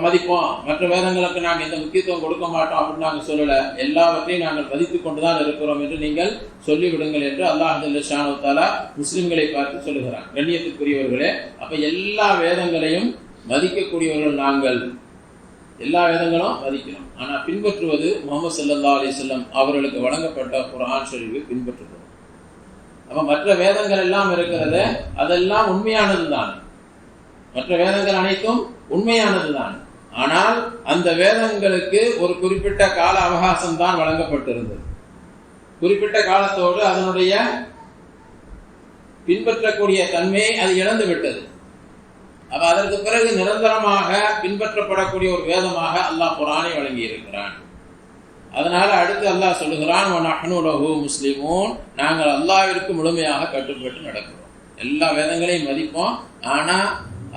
மதிப்போம், மற்ற வேதங்களுக்கு நாங்கள் எந்த முக்கியத்துவம் கொடுக்க மாட்டோம் அப்படின்னு நாங்கள் சொல்லல. எல்லாவற்றையும் நாங்கள் மதித்து கொண்டுதான் இருக்கிறோம் என்று நீங்கள் சொல்லிவிடுங்கள் என்று அல்லாஹ் ஜல்லஷானு தஆலா முஸ்லிம்களை பார்த்து சொல்லுகிறான். கண்ணியத்துக்குரியவர்களே, அப்ப எல்லா வேதங்களையும் மதிக்கக்கூடியவர்கள் நாங்கள், எல்லா வேதங்களும் மதிக்கிறோம். ஆனா பின்பற்றுவது முஹம்மது ஸல்லல்லாஹு அலைஹி வஸல்லம் அவர்களுக்கு வழங்கப்பட்ட குர்ஆன் ஷரீஃபை பின்பற்றுகிறோம். அப்ப மற்ற வேதங்கள் எல்லாம் இருக்கிறது, அதெல்லாம் உண்மையானது தான். மற்ற வேதங்கள் அனைத்தும் உண்மையானது தான். ஆனால் அந்த வேதங்களுக்கு ஒரு குறிப்பிட்ட கால அவகாசம் தான் வழங்கப்பட்டிருந்தது. குறிப்பிட்ட காலத்தோடு அதனுடைய பின்பற்றக்கூடிய தன்மையை அது இழந்து விட்டது. அப்ப அதற்கு பிறகு நிரந்தரமாக பின்பற்றப்படக்கூடிய ஒரு வேதமாக அல்லாஹ் குர்ஆனை வழங்கி இருக்கிறான். அதனால அடுத்து அல்லாஹ் சொல்லுகிறான், வ நஹ்னு லஹு முஸ்லிமூன், நாங்கள் அல்லாஹ்விற்கு முழுமையாக கட்டுப்பட்டு நடக்கிறோம். எல்லா வேதங்களையும் மதிப்போம். ஆனா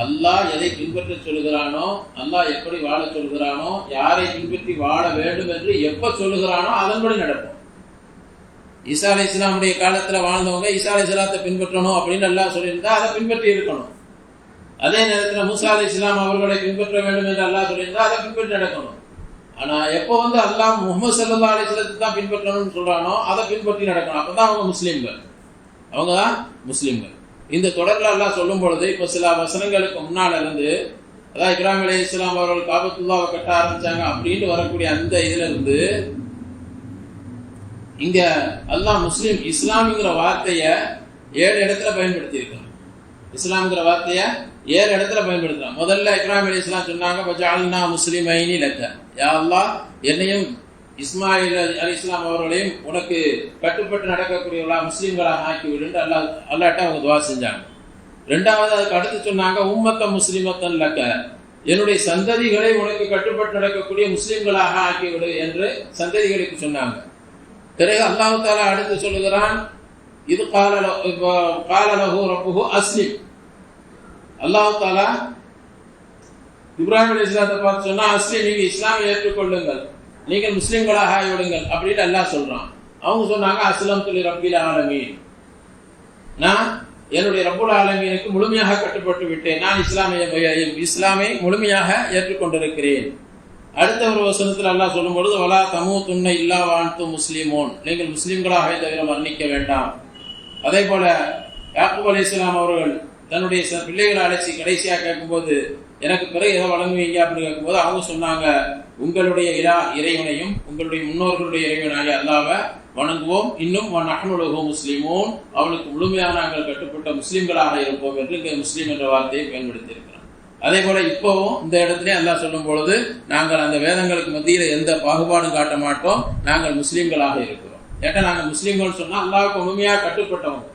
அல்லாஹ் எதை பின்பற்ற சொல்லுகிறானோ, அல்லாஹ் எப்படி வாழ சொல்கிறானோ, யாரை பின்பற்றி வாழ வேண்டும் என்று எப்ப சொல்லுகிறானோ அதன்படி நடப்போம். ஈசா அலைஹிஸ்ஸலாமுடைய காலத்துல வாழ்ந்தவங்க ஈசா அலைஹிஸ்ஸலாத்தை பின்பற்றணும் அப்படின்னு அல்லாஹ் சொல்லியிருந்தா அதை பின்பற்றி இருக்கணும். அதே நேரத்தில் மூசா அலைஹிஸ்ஸலாம் அவர்களை பின்பற்ற வேண்டும் என்று அல்லாஹ் சொல்லியிருந்தா அதை பின்பற்றி நடக்கணும். ஆனா எப்போ அல்லாஹ் முஹம்மது ஸல்லல்லாஹு அலைஹி வஸல்லத்தை தான் பின்பற்றணும்னு சொல்றானோ அதை பின்பற்றி நடக்கணும். அப்பதான் அவங்க முஸ்லீம்கள், அவங்க தான் முஸ்லீம்கள். இந்த தொடர்ல அல்லாஹ் சொல்லும் பொழுது இப்ப சில வசனங்களுக்கு முன்னால் இருந்து, அதாவது இப்ராஹிம் அலைஹிஸ்ஸலாம் அவர்கள் காபத்துல்லாவை கட்ட ஆரம்பிச்சாங்க அப்படின்னு வரக்கூடிய அந்த இதுல இருந்து இங்க அல்லாஹ் முஸ்லீம் இஸ்லாம்ங்கிற வார்த்தைய 7 இடத்துல பயன்படுத்தி இருக்காங்க. இஸ்லாம்ங்கிற வார்த்தைய 7 இடத்துல பயன்படுத்துறாங்க. முதல்ல இப்ராஹிம் அலைஹிஸ்ஸலாம் சொன்னாங்க, வஜஅல்னா முஸ்லிமைனி லக, யா அல்லாஹ் என்னையும் இஸ்மாயில் அலைஹிஸ்ஸலாம் அவர்களையும் உனக்கு கட்டுப்பட்டு நடக்கக்கூடியவர்களா முஸ்லீம்களாக ஆக்கி விடு அல்லாஹ்ட்ட அவங்க துஆ செஞ்சாங்க. ரெண்டாவது அதுக்கு அடுத்து சொன்னாங்க, உம்மத்த முஸ்லிமத்தன் லக, என்னுடைய சந்ததிகளை உனக்கு கட்டுப்பட்டு நடக்கக்கூடிய முஸ்லீம்களாக ஆக்கிவிடு என்று சந்ததிகளுக்கு சொன்னாங்க. பிறகு அல்லாஹ் தஆலா அடுத்து சொல்லுகிறான், இது கால லஹு ரப்புஹு அஸ்லிம், அல்லாஹ் தஆலா இப்ராஹிம் அலைஹிஸ்ஸலாத்தை பார்த்து சொன்னா, அஸ்லிம், நீங்க இஸ்லாமை ஏற்றுக்கொள்ளுங்கள், நீங்கள் முஸ்லிம்களாக ஆகிவிடுங்கள் அப்படின்னு அல்லாஹ் சொல்றான். அவங்க சொன்னாங்க அஸ்லம் துலி ரப்பில் ஆலமீன், நான் என்னுடைய ரப்புல் ஆலமீனுக்கு முழுமையாக கட்டுப்பட்டு விட்டேன், நான் இஸ்லாமை முழுமையாக ஏற்றுக்கொண்டிருக்கிறேன். அடுத்த ஒரு வசனத்தில் அல்லாஹ் சொல்லும் பொழுது வலா தமூதுன்ன இல்லா வஅன்தும் முஸ்லிமூன், நீங்கள் முஸ்லிம்களாக தவிர மரணிக்க வேண்டாம். அதே போல யாக்கூப் அலைஹிஸ்ஸலாம் அவர்கள் தன்னுடைய பிள்ளைகளை அழைச்சி கடைசியாக கேட்கும்போது எனக்கு பிறகு எதை வழங்குவீங்க அப்படின்னு கேட்கும்போது அவங்க சொன்னாங்க, உங்களுடைய இறைவனையும் உங்களுடைய முன்னோர்களுடைய இறைவனாகிய அல்லாஹ்வை வணங்குவோம், இன்னும் நஹ்னு லஹு முஸ்லிமூன், அவனுக்கு முழுமையாக நாங்கள் கட்டுப்பட்ட முஸ்லிம்களாக இருப்போம் என்று இங்கே முஸ்லீம் என்ற வார்த்தையை பயன்படுத்தி இருக்கிறோம். அதே போல இப்போவும் இந்த இடத்துல அல்லாஹ் சொல்லும் பொழுது நாங்கள் அந்த வேதங்களுக்கு மத்தியில் எந்த பாகுபாடும் காட்ட மாட்டோம், நாங்கள் முஸ்லீம்களாக இருக்கிறோம். ஏன்னா நாங்கள் முஸ்லீம்கள் சொன்னா அல்லாஹ்வுக்கு முழுமையாக கட்டுப்பட்டவங்க.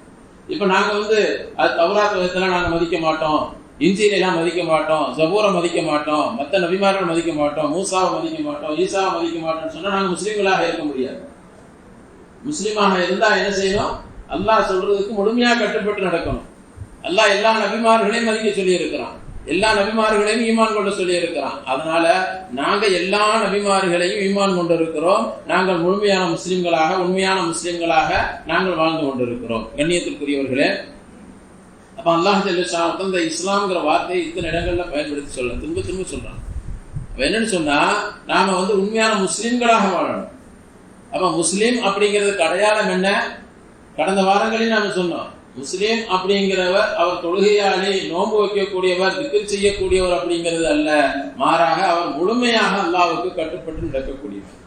இப்ப நாங்க அது தௌராத் வேதத்தெல்லாம் நாங்க மதிக்க மாட்டோம், இன்ஜீலெல்லாம் மதிக்க மாட்டோம், ஜபூரை மதிக்க மாட்டோம், மற்ற நபிமார்கள் மதிக்க மாட்டோம், மூசாவை மதிக்க மாட்டோம், ஈசாவை மதிக்க மாட்டோம்னு சொன்னா நாங்க முஸ்லீம்களாக இருக்க முடியாது. முஸ்லீமாக இருந்தா என்ன செய்யணும்? அல்லாஹ் சொல்றதுக்கு முழுமையாக கட்டுப்பட்டு நடக்கணும். அல்லாஹ் எல்லா நபிமார்களையும் மதிக்க சொல்லி இருக்கிறான், எல்லா நபிமார்களையும் ஈமான் கொண்டு சொல்லி இருக்கிறான். அதனால நாங்க எல்லா நபிமார்களையும் ஈமான் கொண்டிருக்கிறோம், நாங்கள் முழுமையான முஸ்லிம்களாக உண்மையான முஸ்லிம்களாக நாங்கள் வாழ்ந்து கொண்டிருக்கிறோம். கண்ணியத்திற்குரியவர்களே, அப்ப அல்லாஹ் ஜல்ல இந்த இஸ்லாம்ங்கிற வார்த்தையை இத்தனை இடங்கள்ல பயன்படுத்தி சொல்ல திரும்ப திரும்ப சொல்றான். என்னன்னு சொன்னா நாம உண்மையான முஸ்லிம்களாக வாழணும். அப்ப முஸ்லீம் அப்படிங்கிறதுக்கு அடையாளம் என்ன? கடந்த வாரங்களில் நாம சொன்னோம், முஸ்லீம் அப்படிங்கிறவர் அவர் தொழுகையாளி, நோன்பு வைக்கக்கூடியவர், திக்ர் செய்யக்கூடியவர் அப்படிங்கிறது அல்ல, மாறாக அவர் முழுமையாக அல்லாஹ்வுக்கு கட்டுப்பட்டு நடக்கக்கூடியவர்.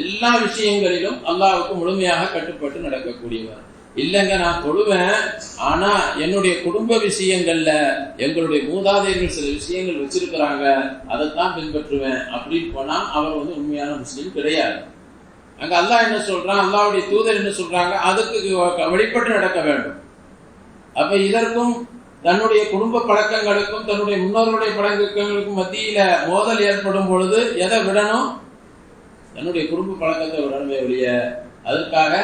எல்லா விஷயங்களிலும் அல்லாஹ்வுக்கு முழுமையாக கட்டுப்பட்டு நடக்கக்கூடியவர். இல்லைங்க நான் தொழுவேன், ஆனா என்னுடைய குடும்ப விஷயங்கள்ல எங்களுடைய மூதாதையர்கள் சில விஷயங்கள் வச்சிருக்கிறாங்க, அதைத்தான் பின்பற்றுவேன் அப்படின்னு போனா அவர் உண்மையான முஸ்லீம் கிடையாது. அங்க அல்லாஹ் என்ன சொல்றான், அல்லாஹ்வுடைய தூதர் என்ன சொல்றாங்க, அதுக்கு வழிபட்டு நடக்க வேண்டும். அப்ப இதற்கும் தன்னுடைய குடும்ப பழக்கங்களுக்கும் தன்னுடைய முன்னோர்களுடைய பழக்கங்களுக்கும் மத்தியில மோதல் ஏற்படும் பொழுது எதை விடணும்? தன்னுடைய குடும்ப பழக்கத்தை விடணுமே ஒழிய அதற்காக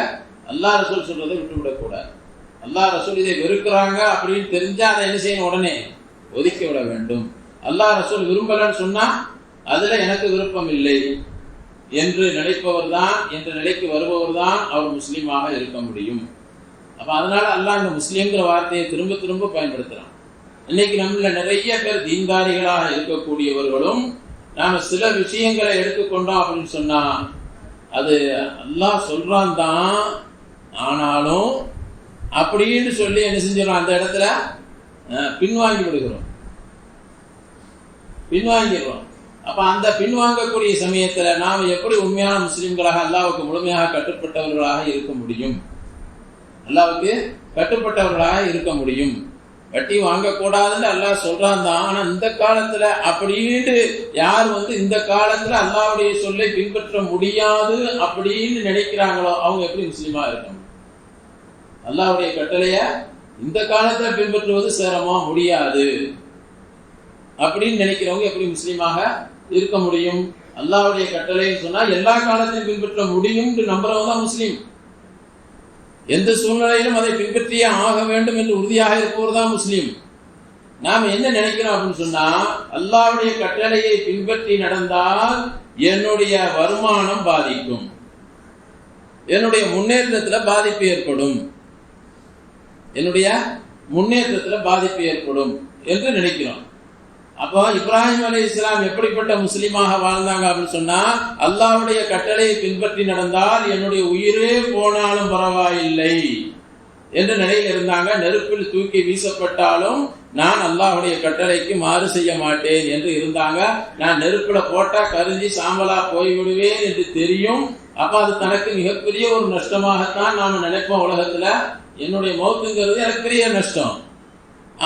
அல்லாஹ் ரசூல் சொல்றதை விட்டுவிடக்கூடாது. அல்லாஹ் ரசூல் இதை வெறுக்கிறாங்க அப்படின்னு தெரிஞ்சா அதை என்ன செய்யணும்? உடனே ஒதுக்கி விட வேண்டும். அல்லாஹ் ரசூல் விரும்பலன்னு சொன்னா அதுல எனக்கு விருப்பம் இல்லை என்று நினைப்பவர் தான், என்ற நிலைக்கு வருபவர் தான் அவர் முஸ்லீமாக இருக்க முடியும். அப்ப அதனால அல்லாஹ் இந்த முஸ்லீம்ங்கிற வார்த்தையை திரும்ப திரும்ப பயன்படுத்துறான். இன்னைக்கு நம்மள நிறைய பேர் தீன்தாரிகளாக இருக்கக்கூடியவர்களும் நாம சில விஷயங்களை எடுத்துக்கொண்டோம் அப்படின்னு சொன்னா அது அல்லாஹ் சொல்றான் தான், ஆனாலும் அப்படின்னு சொல்லி என்ன செஞ்சிடறோம்? அந்த இடத்துல பின்வாங்கி விடுகிறோம், பின்வாங்கிடுறோம். அப்ப அந்த பின்வாங்கக்கூடிய சமயத்துல நாம் எப்படி உண்மையான முஸ்லிம்களாக அல்லாஹ்வுக்கு முழுமையாக கட்டுப்பட்டவர்களாக இருக்க முடியும்? அல்லாஹ்வுக்கு கட்டுப்பட்டவர்களாக இருக்க முடியும். வட்டி வாங்கக்கூடாதுன்னு அல்லாஹ் சொல்றான் தான், ஆனா இந்த காலத்துல அப்படின்னு யார் இந்த காலத்துல அல்லாஹ்வுடைய சொல்லை பின்பற்ற முடியாது அப்படின்னு நினைக்கிறாங்களோ அவங்க எப்படி முஸ்லீமா இருக்க முடியும்? அல்லாஹ்வுடைய கட்டளைய இந்த காலத்துல பின்பற்றுவது சிரமம், முடியாது அப்படின்னு நினைக்கிறவங்க எப்படி முஸ்லீமாக இருக்க முடியும்? அல்லாஹ்வுடைய கட்டளைன்னு சொன்னா எல்லா காலத்தையும் பின்பற்ற முடியும் நம்புறவங்க தான் முஸ்லீம். எந்த சூழ்நிலையிலும் அதை பின்பற்றியே ஆக வேண்டும் என்று உறுதியாக இருப்பவர் தான் முஸ்லீம். நாம் என்ன நினைக்கிறோம் அப்படின்னு சொன்னா, அல்லாஹ்வுடைய கட்டளையை பின்பற்றி நடந்தால் என்னுடைய வருமானம் பாதிக்கும், என்னுடைய முன்னேற்றத்துல பாதிப்பு ஏற்படும், என்னுடைய முன்னேற்றத்துல பாதிப்பு ஏற்படும் என்று நினைக்கிறோம். அப்போ இப்ராஹிம் அலைஹிஸ்ஸலாம் எப்படிப்பட்ட முஸ்லீமாக வாழ்ந்தாங்க அப்படின்னு சொன்னா, அல்லாஹ்வுடைய கட்டளையை பின்பற்றி நடந்தால் என்னுடைய உயிரே போனாலும் பரவாயில்லை என்ற நிலையில் இருந்தாங்க. நெருப்பில் தூக்கி வீசப்பட்டாலும் நான் அல்லாஹ்வுடைய கட்டளைக்கு மாறு செய்ய மாட்டேன் என்று இருந்தாங்க. நான் நெருப்புல போட்டா கரிஞ்சி சாம்பலா போய்விடுவேன் என்று தெரியும். அப்ப அது தனக்கு மிகப்பெரிய ஒரு நஷ்டமாகத்தான் நாம நினைப்போம். உலகத்துல என்னுடைய மௌத்துங்கிறது எனக்கு பெரிய நஷ்டம்.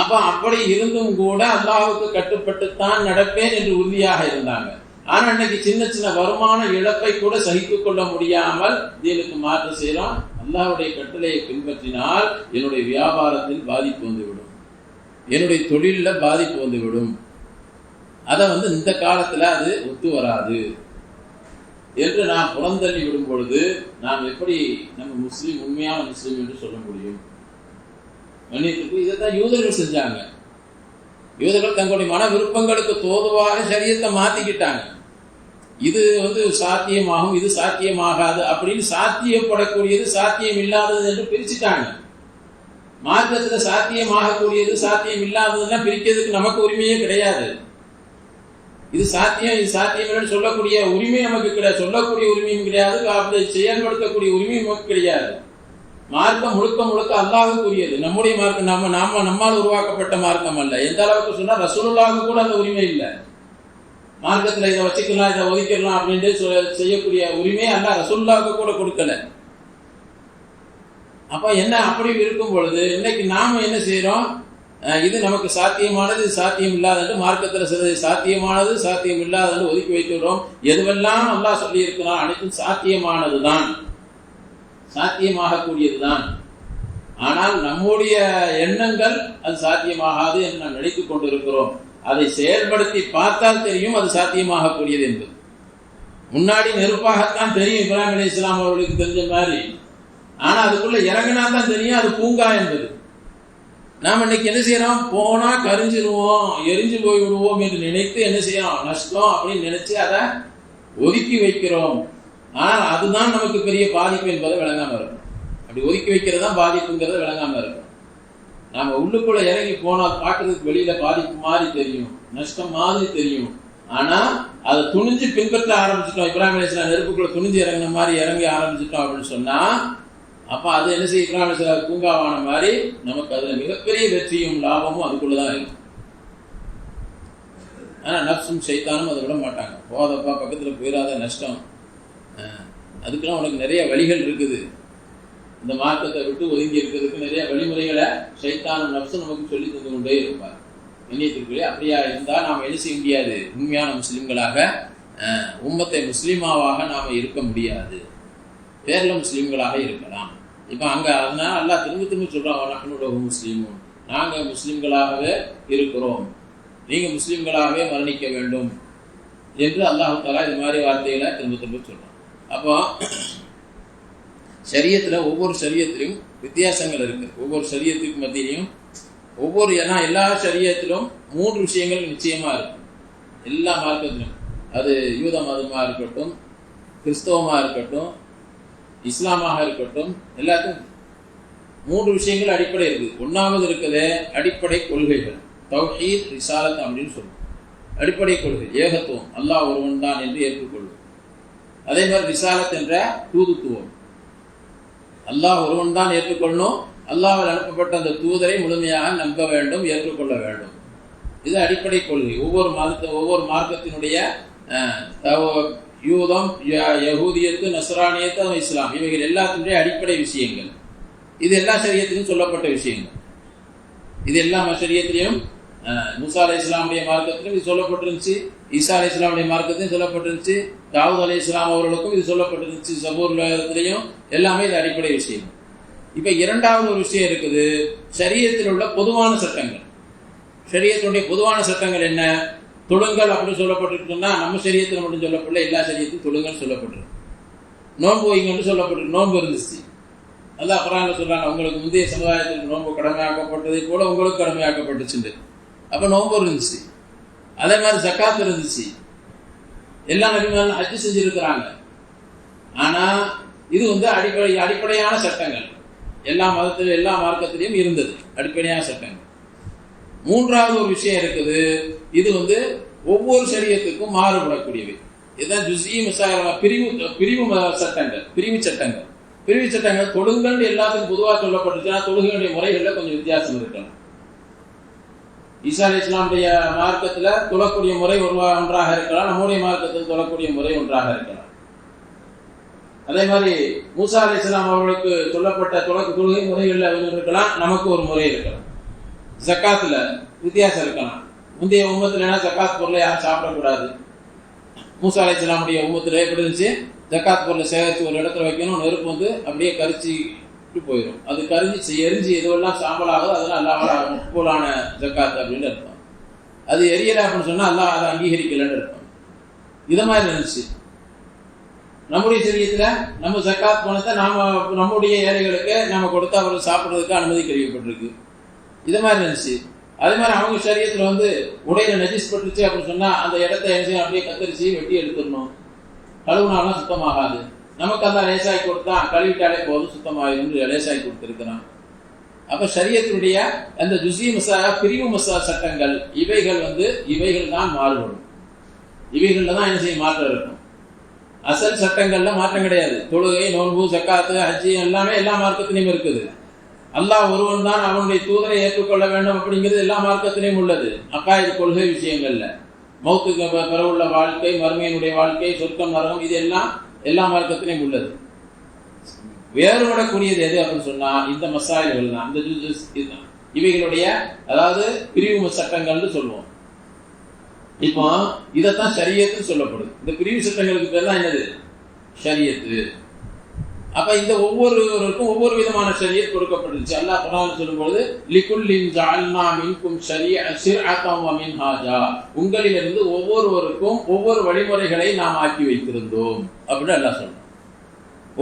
அப்ப அப்படி இருந்தும் கூட அல்லாஹ்வுக்கு கட்டுப்பட்டுத்தான் நடப்பேன் என்று உறுதியாக இருந்தாங்க. ஆனா இன்னைக்கு சின்ன சின்ன வருமான இழப்பை கூட சகித்துக் கொள்ள முடியாமல் தீனுக்கு மாற்று செய்யறோம். அல்லாஹ்வுடைய கட்டளையை பின்பற்றினால் என்னுடைய வியாபாரத்தில் பாதிப்பு வந்துவிடும், என்னுடைய தொழில பாதிப்பு வந்துவிடும், அதை இந்த காலத்துல அது ஒத்து வராது என்று நாம் புறந்தள்ளி விடும் பொழுது நாம் எப்படி நம்ம முஸ்லீம் உண்மையான முஸ்லீம் என்று சொல்ல முடியும்? மன்னிப்புக்கு இதைத்தான் யூதர்கள் செஞ்சாங்க. யூதர்கள் தங்களுடைய மன விருப்பங்களுக்கு தோதுவாக ஷரியத்தை மாத்திக்கிட்டாங்க. இது வந்து சாத்தியமாகும், இது சாத்தியமாகாது அப்படின்னு சாத்தியப்படக்கூடியது சாத்தியம் இல்லாதது என்று பிரிச்சுட்டாங்க. மார்க்கத்தில் சாத்தியமாகக்கூடியது சாத்தியம் இல்லாததுன்னா பிரிக்கிறதுக்கு நமக்கு உரிமையே கிடையாது. இது சாத்தியம், இது சாத்தியம் சொல்லக்கூடிய உரிமை நமக்கு கிடையாது, சொல்லக்கூடிய உரிமையும் கிடையாது, அப்படி செயல்படுத்தக்கூடிய உரிமையும் நமக்கு கிடையாது. மார்க்கம் முழுக்க முழுக்க அல்லாஹ்வுக்குரியது, நம்முடைய மார்க்கம். நம்மால் உருவாக்கப்பட்ட மார்க்கம் அல்ல. எந்த அளவுக்கு சொன்னா ரசூலுல்லாஹ்வுக்கு கூட அந்த உரிமை இல்லை. மார்க்கத்தில் இதை வச்சுக்கலாம், இதை ஒதுக்கிடலாம் அப்படின்ட்டு செய்யக்கூடிய உரிமை அல்லாஹ் ரசூலுல்லாஹ்வுக்கு கூட கொடுக்கல. அப்ப என்ன, அப்படி இருக்கும் பொழுது இன்னைக்கு நாம என்ன செய்யறோம், இது நமக்கு சாத்தியமானது, இது சாத்தியம் இல்லாதது, மார்க்கத்தில் சிலது சாத்தியமானது சாத்தியம் இல்லாதது ஒதுக்கி வைத்துள்ளோம். எதுவெல்லாம் அல்லாஹ் சொல்லி இருக்கிறான் அனைத்தும் சாத்தியமானதுதான், சாத்தியமாகக்கூடியதுதான். ஆனால் நம்முடைய எண்ணங்கள் அது சாத்தியமாகாது என்று நாம் நினைத்துக் கொண்டிருக்கிறோம். அதை செயல்படுத்தி பார்த்தால் தெரியும் அது சாத்தியமாகக்கூடியது என்பது. முன்னாடி நெருப்பாகத்தான் தெரியும் இப்ராஹிம் அலைஹிஸ்ஸலாம் அவர்களுக்கு தெரிஞ்ச மாதிரி. ஆனா அதுக்குள்ள இறங்கினா தான் தெரியும் அது பூங்கா என்பது. நாம் இன்னைக்கு என்ன செய்யறோம், போனா கரிஞ்சிருவோம், எரிஞ்சு போய் விடுவோம் என்று நினைத்து என்ன செய்யறோம், நஷ்டம் அப்படின்னு நினைச்சு அதை ஒதுக்கி வைக்கிறோம். ஆனால் அதுதான் நமக்கு பெரிய பாதிப்பு என்பதை விளங்காம இருக்கும். அப்படி ஒதுக்கி வைக்கிறது தான் பாதிப்புங்கிறத விளங்காம இருக்கும். நாம உள்ளுக்குள்ள இறங்கி போனால் பார்க்கறதுக்கு வெளியில பாதிப்பு மாதிரி தெரியும், நஷ்டம் மாதிரி தெரியும். ஆனா அதை துணிஞ்சு பின்பற்ற ஆரம்பிச்சிட்டோம், இப்ராஹிம் அலைஹிஸ்ஸலாம் நெருப்புக்குள்ள துணிஞ்சு இறங்கின மாதிரி இறங்கி ஆரம்பிச்சிட்டோம் அப்படின்னு சொன்னா, அப்ப அது என்ன செய்ய, இப்ராஹிம் அலைஹிஸ்ஸலாம் பூங்காவான மாதிரி நமக்கு அதுல மிகப்பெரிய வெற்றியும் லாபமும் அதுக்குள்ளதான் இருக்கும். ஆனா நப்சும் சைத்தானும் அதை விட மாட்டாங்க. போதப்பா, பக்கத்துல போயிடாத, நஷ்டம், அதுக்கெல்லாம் உனக்கு நிறைய வழிகள் இருக்குது. இந்த மார்க்கத்தை விட்டு ஒதுங்கி இருக்கிறதுக்கு நிறைய வழிமுறைகளை சைத்தானும் நப்சும் நமக்கு சொல்லி தந்து கொண்டே இருப்பார். இணையத்திற்குள்ளே அப்படியா இருந்தால் நாம் என்ன செய்ய முடியாது, உண்மையான முஸ்லிம்களாக, உம்மத்தை முஸ்லிமாவாக நாம இருக்க முடியாது. பேர்ல முஸ்லிம்களாக இருக்கலாம். இப்ப அங்க அதனால அல்லாஹ் திரும்ப திரும்ப சொல்றான், முஸ்லீமும், நாங்க முஸ்லிம்களாகவே இருக்கிறோம், நீங்க முஸ்லிம்களாகவே மரணிக்க வேண்டும் என்று அல்லாஹ் தஆலா இது மாதிரி வார்த்தைகளை திரும்ப திரும்ப சொல்றான். அப்போ ஷரியத்துல ஒவ்வொரு ஷரியத்திலும் வித்தியாசங்கள் இருக்கு. ஒவ்வொரு ஷரியத்துக்கு மத்தியிலையும் ஏன்னா எல்லா ஷரியத்திலும் 3 விஷயங்கள் நிச்சயமா இருக்கும். எல்லா மார்க்கத்திலும், அது யூத மதமா இருக்கட்டும், கிறிஸ்தவமா இருக்கட்டும், இஸ்லாமாக இருக்கட்டும், எல்லாத்துக்கும் 3 விஷயங்கள் அடிப்படை இருக்கு. 1வது இருக்குது அடிப்படை கொள்கைகள், தௌஹீத், ரிசாலத் அப்படின்னு சொல்லுவோம். அடிப்படை கொள்கை ஏகத்துவம், அல்லாஹ் ஒருவன் தான் என்று ஏற்றுக்கொள்வது. அதே மாதிரி ரிசாலத் என்ற தூதுத்துவம், அல்லாஹ் ஒருவன் தான் ஏற்றுக்கொள்ளணும், அல்லாஹ்வால் அனுப்பப்பட்ட அந்த தூதரை முழுமையாக நம்ப வேண்டும், ஏற்றுக்கொள்ள வேண்டும். இது அடிப்படை கொள்கை. ஒவ்வொரு மார்க்கத்தினுடைய யூதம், யஹூதியத்து, நஸ்ரானியத்து, இஸ்லாம், இவைகள் எல்லாத்தினுடைய அடிப்படை விஷயங்கள். இது எல்லா ஷரியத்திலும் சொல்லப்பட்ட விஷயங்கள். இது எல்லா ஷரியத்திலையும் மூசா அலைஹிஸ்ஸலாமுடைய மார்க்கத்திலும் இது சொல்லப்பட்டிருந்துச்சு, ஈசா அலைஹிஸ்ஸலாமுடைய மார்க்கத்திலும் சொல்லப்பட்டிருந்துச்சு, தாவூத் அலைஹிஸ்ஸலாம் அவர்களுக்கும் இது சொல்லப்பட்டிருந்துச்சு, சபூர்லயும் எல்லாமே இது அடிப்படை விஷயம். இப்ப 2வது ஒரு விஷயம் இருக்குது, ஷரியத்தில் உள்ள பொதுவான சட்டங்கள். ஷரியத்தினுடைய பொதுவான சட்டங்கள் என்ன? தொழுங்கள் அப்படின்னு சொல்லப்பட்டிருக்குன்னா நம்ம ஷரியத்தில் மட்டும் சொல்லப்படல, எல்லா ஷரியத்திலும் தொழுங்கள் சொல்லப்பட்டிருக்கு. நோன்பு வைங்கன்னு சொல்லப்பட்டிருக்கு, நோன்பு இருந்துச்சு. அல்லாஹ் குர்ஆன்ல சொல்றாங்க, உங்களுக்கு முந்தைய சமுதாயத்தில் நோன்பு கடமையாக்கப்பட்டதை போல உங்களுக்கு கடமையாக்கப்பட்டுச்சு. அப்ப நோன்பு இருந்துச்சு. அதே மாதிரி ஜக்காத் இருந்துச்சு. எல்லா நபிமாரும் ஹஜ் செஞ்சிருக்கிறாங்க. ஆனா இது அடிப்படையான சட்டங்கள் எல்லா மதத்திலும் எல்லா மார்க்கத்திலையும் இருந்தது, அடிப்படையான சட்டங்கள். 3வது ஒரு விஷயம் இருக்குது, இது ஒவ்வொரு ஷரியத்துக்கும் மாறுபடக்கூடியவை. இதுதான் ஜுஸ்இ மசாயில், பிரிவு சட்டங்கள், பிரிவு சட்டங்கள். தொழுங்கள் எல்லாத்துக்கும் பொதுவாக சொல்லப்பட்டுச்சுன்னா தொழுகையுடைய முறைகளில் கொஞ்சம் வித்தியாசம் இருக்கலாம். ஈசா அலைஹிஸ்ஸலாமுடைய மார்க்கத்தில் தொழக்கூடிய முறை ஒன்றாக இருக்கலாம், நம்முடைய மார்க்கத்தில் தொழக்கூடிய முறை ஒன்றாக இருக்கலாம். அதே மாதிரி மூசா அலைஹிஸ்ஸலாம் அவர்களுக்கு சொல்லப்பட்ட தொழுகை முறைகளில் இருக்கலாம், நமக்கு ஒரு முறை இருக்கலாம். ஜக்காத்துல வித்தியாசம் இருக்கலாம். முந்தைய உம்மத்துல ஜக்காத் பொருளை யாரும் சாப்பிடக்கூடாது. மூசா அலைஹிஸ்ஸலாமுடைய உம்மத்துல எப்படி இருந்துச்சு, ஜக்காத் பொருளை சேகரித்து ஒரு இடத்துல வைக்கணும், நெருப்பு அப்படியே கரிச்சிட்டு போயிடும். அது கரிஞ்சி எரிஞ்சு எதுவெல்லாம் சாம்பலாகுது அதெல்லாம் அல்லாஹ் மக்பூலான ஜக்காத் அப்படின்னு அர்த்தம். அது எரியல அப்படின்னு சொன்னா அல்லாஹ் அதை அங்கீகரிக்கலன்னு அர்த்தம். இதை மாதிரி இருந்துச்சு. நம்முடைய சரியத்துல நம்ம ஜக்காத் பணத்தை நம்முடைய ஏழைகளுக்கு நாம கொடுத்து அவர்கள் சாப்பிட்றதுக்கு அனுமதி கிடைக்கப்பட்டிருக்கு. இதை மாதிரி இருந்துச்சு. அதே மாதிரி அவங்க சரியத்துல உடையில நஜிஸ் பட்டுச்சு அப்படின்னு சொன்னா அந்த இடத்த அப்படியே கத்தரிச்சு வெட்டி எடுத்துடணும். கழுவுனாலும் சுத்தமாகாது. நமக்கு அந்த லேசாகி கொடுத்தா கழுவிட்டாலே போதும் சுத்தமாயிரும் லேசாகி கொடுத்திருக்கிறான். அப்ப ஷரியத்தினுடைய அந்த ஜுஸி மசாலா பிரிவு மசாலா சட்டங்கள் இவைகள் தான் மாறுபடும். இவைகள்ல தான் என்ன செய்ய மாற்றம் இருக்கும். அசல் சட்டங்கள்ல மாற்றம் கிடையாது. தொழுகை, நோன்பு, ஜக்காத்து, ஹஜ்ஜி எல்லாமே எல்லா மார்க்கத்திலையும் இருக்குது. அல்லாஹ் ஒருவன் தான் அவனுடைய தூதரை ஏற்றுக்கொள்ள வேண்டும் அப்படிங்கிறது எல்லா மார்க்கத்திலையும் உள்ளது. அக்காயது கொள்கை விஷயங்கள்ல மௌத்துக்கு பிறகுள்ள வாழ்க்கை, மறுமையினுடைய வாழ்க்கை, சொர்க்கம், நரகம், இது எல்லாம் எல்லா மார்க்கத்திலையும் உள்ளது. வேறுபடக்கூடியது எது அப்படின்னு சொன்னா இந்த மசாயில்கள் தான், இந்த இவைகளுடைய அதாவது பிரிவு சட்டங்கள்னு சொல்லுவோம். இப்போ இதைத்தான் ஷரியத்துன்னு சொல்லப்படுது. இந்த பிரிவு சட்டங்களுக்கு பேர் தான் என்னது? ஷரியத்து. அப்ப இந்த ஒவ்வொருவருக்கும் ஒவ்வொரு விதமான ஷரியத் கொடுக்கப்பட்டுச்சு. அல்லாஹ் குர்ஆன்ல சொல்லும்போது லிகுல்லின் ஜஅல்னா மின்கும் ஷர்அத்தன் வ மின்ஹாஜா, உங்களிலிருந்து ஒவ்வொருவருக்கும் ஒவ்வொரு வழிமுறைகளை நாம் ஆக்கி வைத்திருந்தோம் அப்படின்னு அல்லாஹ் சொல்றான்.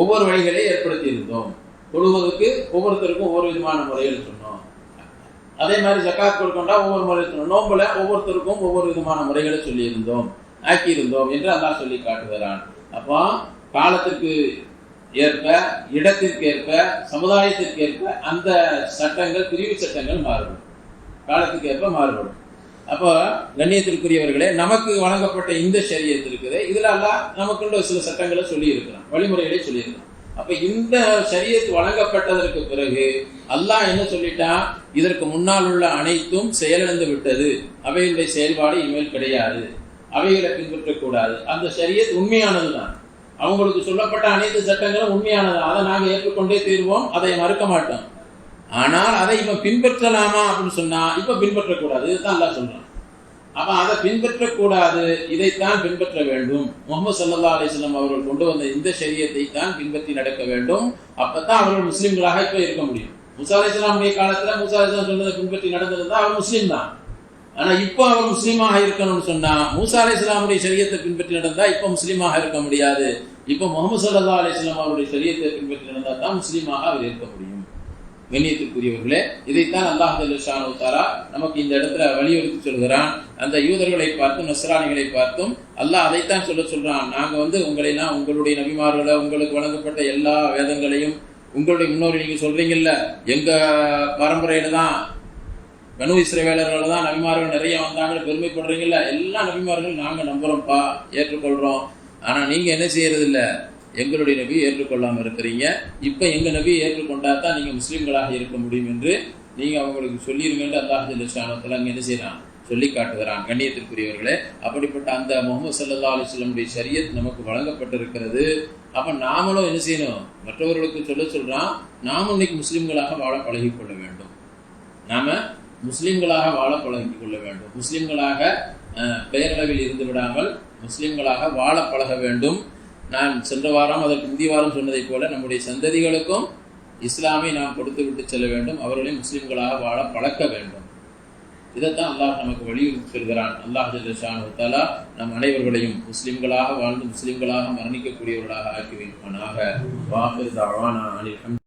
ஒவ்வொரு வழிகளை ஏற்படுத்தி இருந்தோம். தொழுவதற்கு ஒவ்வொருத்தருக்கும் ஒவ்வொரு விதமான முறைகள் சொன்னோம். அதே மாதிரி ஜக்காத் கொடுக்கொண்டா ஒவ்வொரு முறை சொன்னோம். நோம்புல ஒவ்வொருத்தருக்கும் ஒவ்வொரு விதமான முறைகளை சொல்லி இருந்தோம், ஆக்கியிருந்தோம் என்று அல்லாஹ் சொல்லி காட்டுகிறான். அப்போ காலத்திற்கு ஏற்ப, இடத்திற்கு ஏற்ப, சமுதாயத்திற்கு ஏற்ப அந்த சட்டங்கள், பிரிவு சட்டங்கள் மாறுபடும். காலத்துக்கு ஏற்ப மாறுபடும். அப்போ கண்ணியத்திற்குரியவர்களே, நமக்கு வழங்கப்பட்ட இந்த ஷரியத் இருக்குது, இதுல அல்லாஹ் நமக்குள்ள சில சட்டங்களை சொல்லி இருக்கிறான், வழிமுறைகளை சொல்லி இருக்கிறான். அப்ப இந்த ஷரியத் வழங்கப்பட்டதற்கு பிறகு அல்லாஹ் என்ன சொல்லிட்டான்? இதற்கு முன்னால் உள்ள அனைத்தும் செயலிழந்து விட்டது, அவைகளுடைய செயல்பாடு இனிமேல் கிடையாது, அவைகளை பின்பற்றக்கூடாது. அந்த ஷரியத் உண்மையானதுதான். அவங்களுக்கு சொல்லப்பட்ட அனைத்து சட்டங்களும் உண்மையானது. அதை நாங்கள் ஏற்றுக்கொண்டே தீர்வோம், அதை மறுக்க மாட்டோம். ஆனால் அதை இப்ப பின்பற்றலாமா அப்படின்னு சொன்னா இப்ப பின்பற்றக்கூடாது. இதுதான் அல்லாஹ் சொல்றான். அப்ப அதை பின்பற்றக்கூடாது, இதைத்தான் பின்பற்ற வேண்டும். முஹம்மது ஸல்லல்லாஹு அலைஹி வஸல்லம் அவர்கள் கொண்டு வந்த இந்த ஷரியத்தை தான் பின்பற்றி நடக்க வேண்டும். அப்பதான் அவர்கள் முஸ்லிம்களாக இப்ப இருக்க முடியும். மூசா அலைஹிஸ்ஸலாமுடைய காலத்துல மூசா அலைஹிஸ்ஸலாம் சொன்னதை பின்பற்றி நடந்திருந்தா அவர் முஸ்லீம் தான். ஆனா இப்ப அவர் முஸ்லீமாக இருக்கணும்னு சொன்னா மூசா அலைஹிஸ்ஸலாமுடைய ஷரியத்தை பின்பற்றி நடந்தா இப்ப முஸ்லீமாக இருக்க முடியாது. இப்ப முஹம்மது ஸல்லல்லாஹு அலைஹி வஸல்லம் அவருடைய ஷரியத்தை பின்பற்றி நடந்தா தான் முஸ்லீமாக அவர் இருக்க முடியும். கண்ணியத்திற்குரியவர்களே, இதைத்தான் அல்லாஹ் ஜல்ல ஷானஹு தஆலா நமக்கு இந்த இடத்துல வலியுறுத்தி சொல்கிறான். அந்த யூதர்களை பார்த்தும் நஸ்ரானிகளை பார்த்தும் அல்லாஹ் அதைத்தான் சொல்றான். நாங்க உங்களெல்லாம், உங்களுடைய நபிமார்களை, உங்களுக்கு வழங்கப்பட்ட எல்லா வேதங்களையும், உங்களுடைய முன்னோர்கள் நீங்க சொல்றீங்கல்ல, எங்க பரம்பரையில தான் பனு இஸ்ரவேலர்கள் தான் நபிமார்கள் நிறைய வந்தாங்கன்னு பெருமைப்படுறீங்கல்ல, எல்லா நபிமார்களும் நாங்க நம்புறோம்ப்பா, ஏற்றுக்கொள்றோம். ஆனா நீங்க என்ன செய்யறது இல்ல, எங்களுடைய நபியை ஏற்றுக்கொள்ளாம இருக்கிறீங்க. இப்ப எங்க நபியை ஏற்றுக்கொண்டா தான் நீங்க முஸ்லிம்களாக இருக்க முடியும் என்று நீங்க அவங்களுக்கு சொல்லிருங்கன்னு அல்லாஹ் ஜல்ல ஷானஹு தஆலா அங்க என்ன செய்யறான்? சொல்லி காட்டுகிறான். கண்ணியத்திற்குரியவர்களே, அப்படிப்பட்ட அந்த முஹம்மது ஸல்லல்லாஹு அலைஹி வஸல்லம் ஷரியத் நமக்கு வழங்கப்பட்டிருக்கிறது. அப்ப நாமளும் என்ன செய்யணும்? மற்றவர்களுக்கு சொல்றான், நாமும் இன்னைக்கு முஸ்லிம்களாக வாழ பழகிக் கொள்ள வேண்டும். நாம முஸ்லிம்களாக வாழ பழகிக் கொள்ள வேண்டும். முஸ்லிம்களாக பெயரளவில் இருந்து விடாமல் முஸ்லிம்களாக வாழ பழக வேண்டும். நான் சென்ற வாரம், அதற்கு முந்தைய வாரம் சொன்னதை போல நம்முடைய சந்ததிகளுக்கும் இஸ்லாமை நாம் கொடுத்து விட்டு செல்ல வேண்டும். அவர்களை முஸ்லிம்களாக வாழ பழக்க வேண்டும். இதைத்தான் அல்லாஹ் நமக்கு வலியுறுத்தி சொல்கிறான். அல்லாஹ் ஜல்ல ஷானஹு தஆலா நம் அனைவர்களையும் முஸ்லிம்களாக வாழ்ந்து முஸ்லிம்களாக மரணிக்கக்கூடியவர்களாக ஆக்கி வைப்பானாக. வாஹிர் தஅவானா அனில்